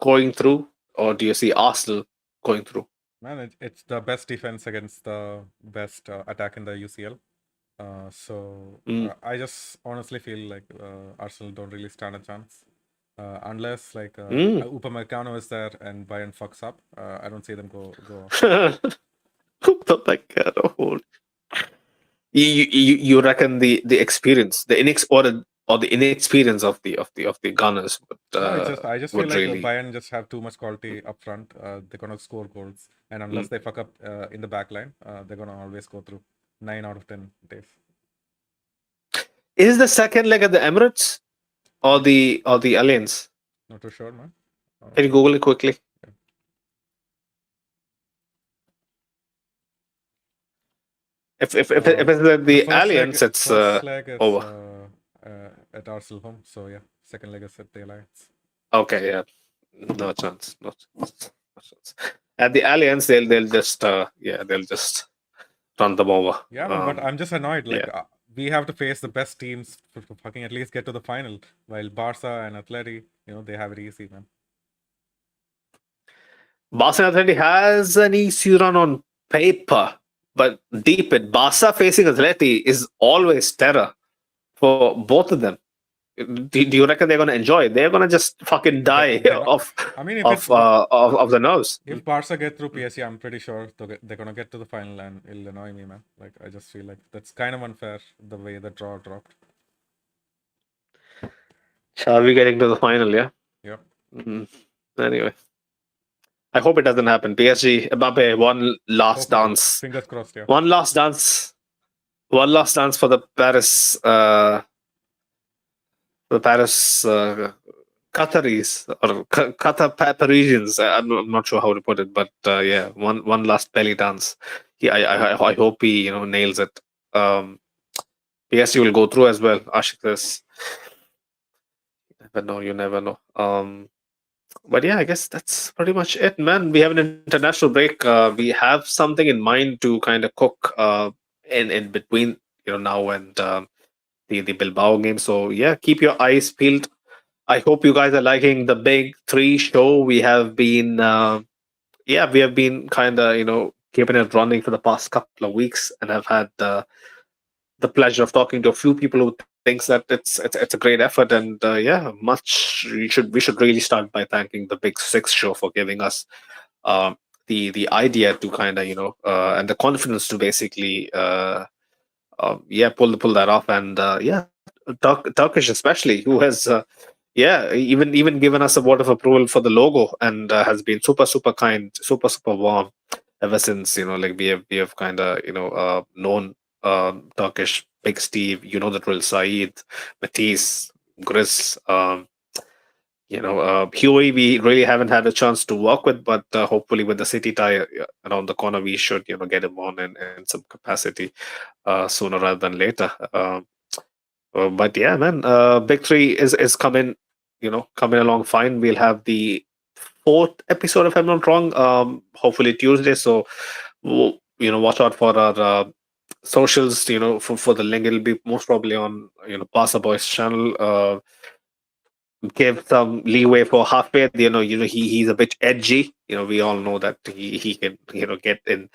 going through, or do you see Arsenal going through? Man, it's the best defense against the best attack in the UCL. I just honestly feel like Arsenal don't really stand a chance unless like Mm. Upamecano is there and Bayern fucks up. I don't see them go off. Oh my God, oh. You reckon the experience, the or the inexperience of the Gunners No, it's just I just feel would like really. Bayern just have too much quality up front. They're gonna score goals, and unless they fuck up in the back line, they're gonna always go through 9 out of 10 days. Is the second leg at the Emirates or the Allianz? Not too sure, man. Can you Google it quickly? Yeah. If it's at The the Allianz, it's first leg is over. at Arsenal home. So yeah, second leg is at the Alliance. Okay, yeah, no chance, no chance, no chance. At the Allianz, they'll just run them over. Yeah, man, but I'm just annoyed. Like Yeah. we have to face the best teams to fucking at least get to the final, while Barca and Atleti, they have it easy, man. Barca Atleti has an easy run on paper, but deep in Barca facing Atleti is always terror for both of them. Do you reckon they're going to enjoy it? They're going to just fucking die They're not. of I mean, of the nerves. if Barca get through PSG, I'm pretty sure they're gonna get to the final, and it'll annoy me, man. Like I just feel like that's kind of unfair the way the draw dropped. Shall we getting to the final? Yeah. Yep. Anyway, I hope it doesn't happen. PSG, Mbappe, one last Hopefully. dance. Fingers crossed. Yeah. One last dance. One last dance for the Paris. The Paris Qataris or Parisians. I'm not sure how to put it, but yeah, one last belly dance. Yeah, I hope he nails it. PSG will go through as well. Ashik says, you never know. But yeah, I guess that's pretty much it, man. We have an international break. We have something in mind to kind of cook in between, now and the Bilbao game. So yeah, keep your eyes peeled. I hope you guys are liking the Big Three show. We have been, we have been kind of, keeping it running for the past couple of weeks, and I've had the pleasure of talking to a few people who thinks that it's a great effort, and we should really start by thanking the Big Six show for giving us the idea to kind of and the confidence to basically pull that off, and Turkish especially, who has even given us a word of approval for the logo, and has been super kind, super warm ever since, like we have kind of known Turkish, Big Steve, the drill, Saeed, Matisse, Gris, Huey, we really haven't had a chance to work with, but hopefully with the city tie around the corner, we should get him on in some capacity sooner rather than later. But yeah, man, Big Three is coming along fine. We'll have the fourth episode, if I'm not wrong. Hopefully Tuesday. So watch out for our socials. For the link, it'll be most probably on Pasa Boys channel. Give some leeway for halfway. He's a bit edgy. We all know that he can get in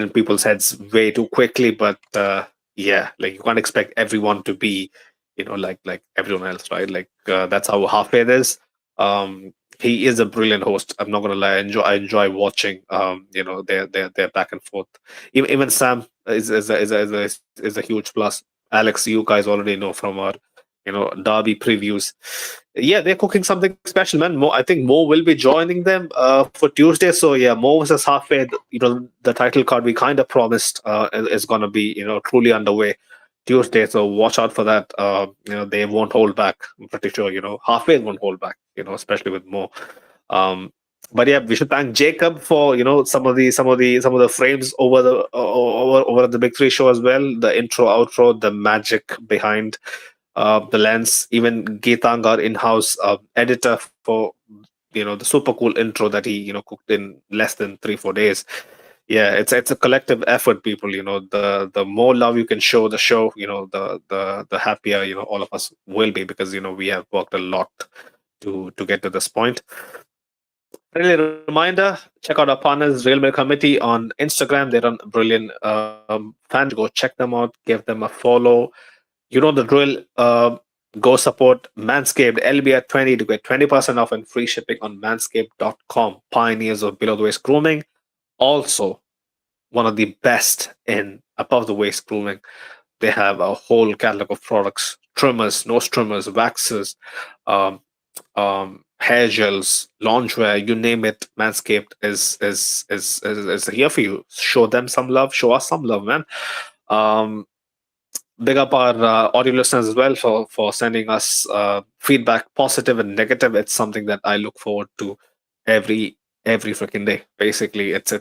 people's heads way too quickly. But like you can't expect everyone to be like everyone else, right? Like that's how halfway is. He is a brilliant host. I'm not gonna lie. I enjoy watching their back and forth. Even Sam is a huge plus. Alex, you guys already know from our derby previews. Yeah, they're cooking something special, man. I think Mo will be joining them for Tuesday. So yeah, Mo versus halfway. The title card we kind of promised is going to be truly underway Tuesday. So watch out for that. They won't hold back. I'm pretty sure halfway won't hold back. Especially with Mo. But yeah, we should thank Jacob for some of the frames over the Big Three show as well. The intro, outro, the magic behind the lens, even Geetang, our in-house editor, for the super cool intro that he cooked in less than 3-4 days. Yeah, it's a collective effort, people. The more love you can show the show, the happier all of us will be, because we have worked a lot to get to this point. Friendly reminder, check out our partners, Real Mail Committee, on Instagram. They run brilliant fans. Go check them out, give them a follow. You know the drill. Go support Manscaped LBR20 to get 20% off and free shipping on manscaped.com. Pioneers of below the waist grooming. Also, one of the best in above the waist grooming. They have a whole catalog of products trimmers, nose trimmers, waxes, um, hair gels, loungewear, you name it. Manscaped is here for you. Show them some love. Show us some love, man. Um, Big up our audio listeners as well for sending us feedback, positive and negative. It's something that I look forward to every every freaking day. Basically, it's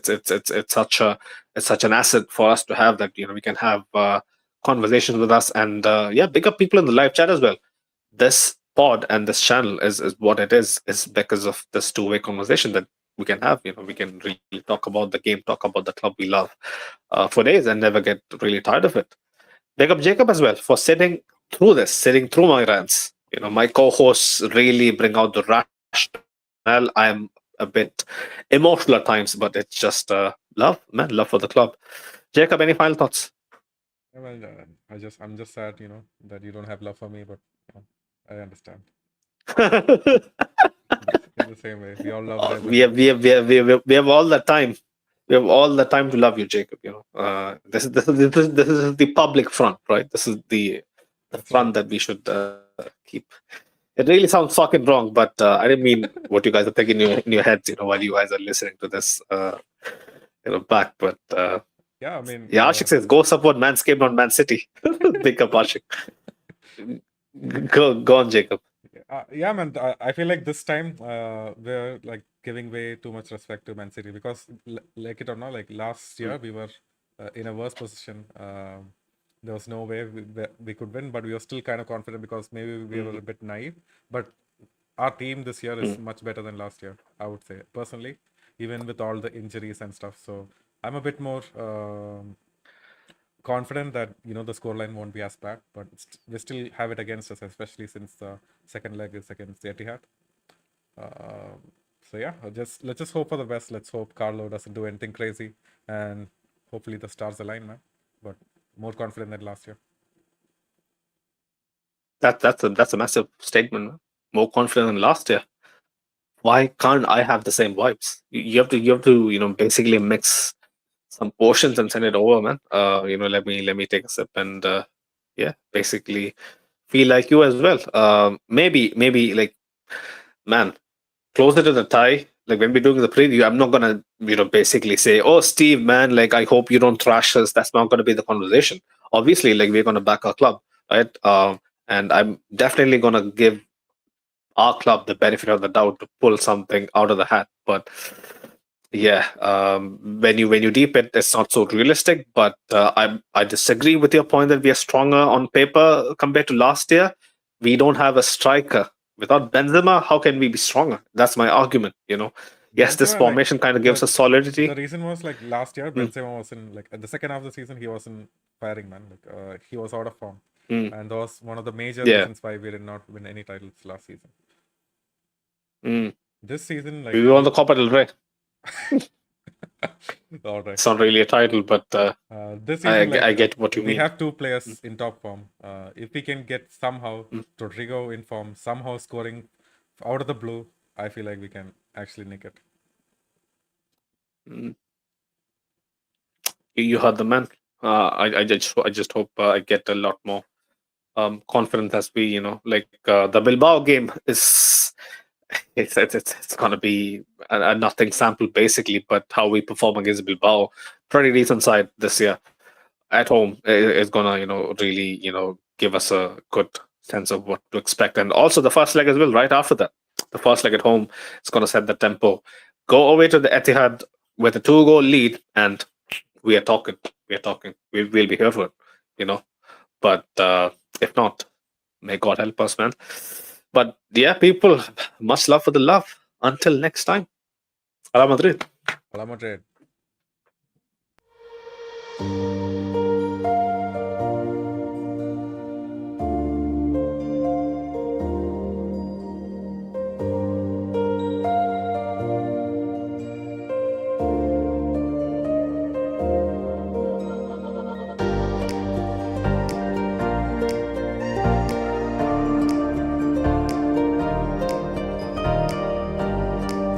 such an asset for us to have, that we can have conversations with us, and yeah, big up people in the live chat as well. This pod and this channel is what it is because of this two-way conversation that we can have. We can really talk about the game, talk about the club we love for days, and never get really tired of it. Big up Jacob as well for sitting through my rants. My co-hosts really bring out the rationale. I'm a bit emotional at times, but it's just love, man, love for the club. Jacob, any final thoughts? Yeah, well, I'm just sad, that you don't have love for me, but I understand. In the same way, we all love Red we have all the time. We have all the time to love you, Jacob. This is the public front, right? This is the That's front that we should keep. It really sounds fucking wrong, but I didn't mean what you guys are thinking in your heads, while you guys are listening to this, back. But yeah, I mean, yeah, Ashik says go support Manscaped, not Man City. Big up, Ashik. Go on, Jacob. Yeah, man. I feel like this time we're like giving way too much respect to Man City, because, like it or not, like last year we were in a worse position. There was no way we could win, but we were still kind of confident because maybe we were a bit naive. But our team this year is much better than last year, I would say, personally, even with all the injuries and stuff. So I'm a bit more confident that the scoreline won't be as bad, but we still have it against us, especially since the second leg is against the Etihad. So yeah, let's just hope for the best. Let's hope Carlo doesn't do anything crazy, and hopefully the stars align, man. But more confident than last year. That's a massive statement, man. More confident than last year. Why can't I have the same vibes? You have to basically mix some portions and send it over, man. Let me take a sip and yeah, basically feel like you as well. Maybe like, man, closer to the tie, like when we're doing the preview, I'm not gonna basically say, oh Steve, man, like I hope you don't thrash us. That's not gonna be the conversation. Obviously, like we're gonna back our club, right? And I'm definitely gonna give our club the benefit of the doubt to pull something out of the hat. But yeah, when you deep it's not so realistic. But I disagree with your point that we are stronger on paper compared to last year. We don't have a striker. Without Benzema, how can we be stronger? That's my argument. Yes, this Benzema, formation kind of gives us solidity. The reason was like last year, Benzema wasn't like at the second half of the season, he wasn't firing, man. Like he was out of form, and that was one of the major reasons why we did not win any titles last season. This season, like we won the Copa del Rey. All right. It's not really a title, but this season, I get what you mean. We have two players in top form. If we can get somehow Rodrigo in form, somehow scoring out of the blue, I feel like we can actually nick it. You heard the man. I just hope I get a lot more confidence as we the Bilbao game is. It's gonna be a nothing sample basically, but how we perform against Bilbao, pretty decent side this year at home, is gonna really give us a good sense of what to expect. And also the first leg as well, right after that, the first leg at home, it's gonna set the tempo. Go away to the Etihad with a 2-goal lead, and we are talking. We'll be here for it, But if not, may God help us, man. But yeah, people, much love for the love. Until next time. Hala Madrid. Hala Madrid.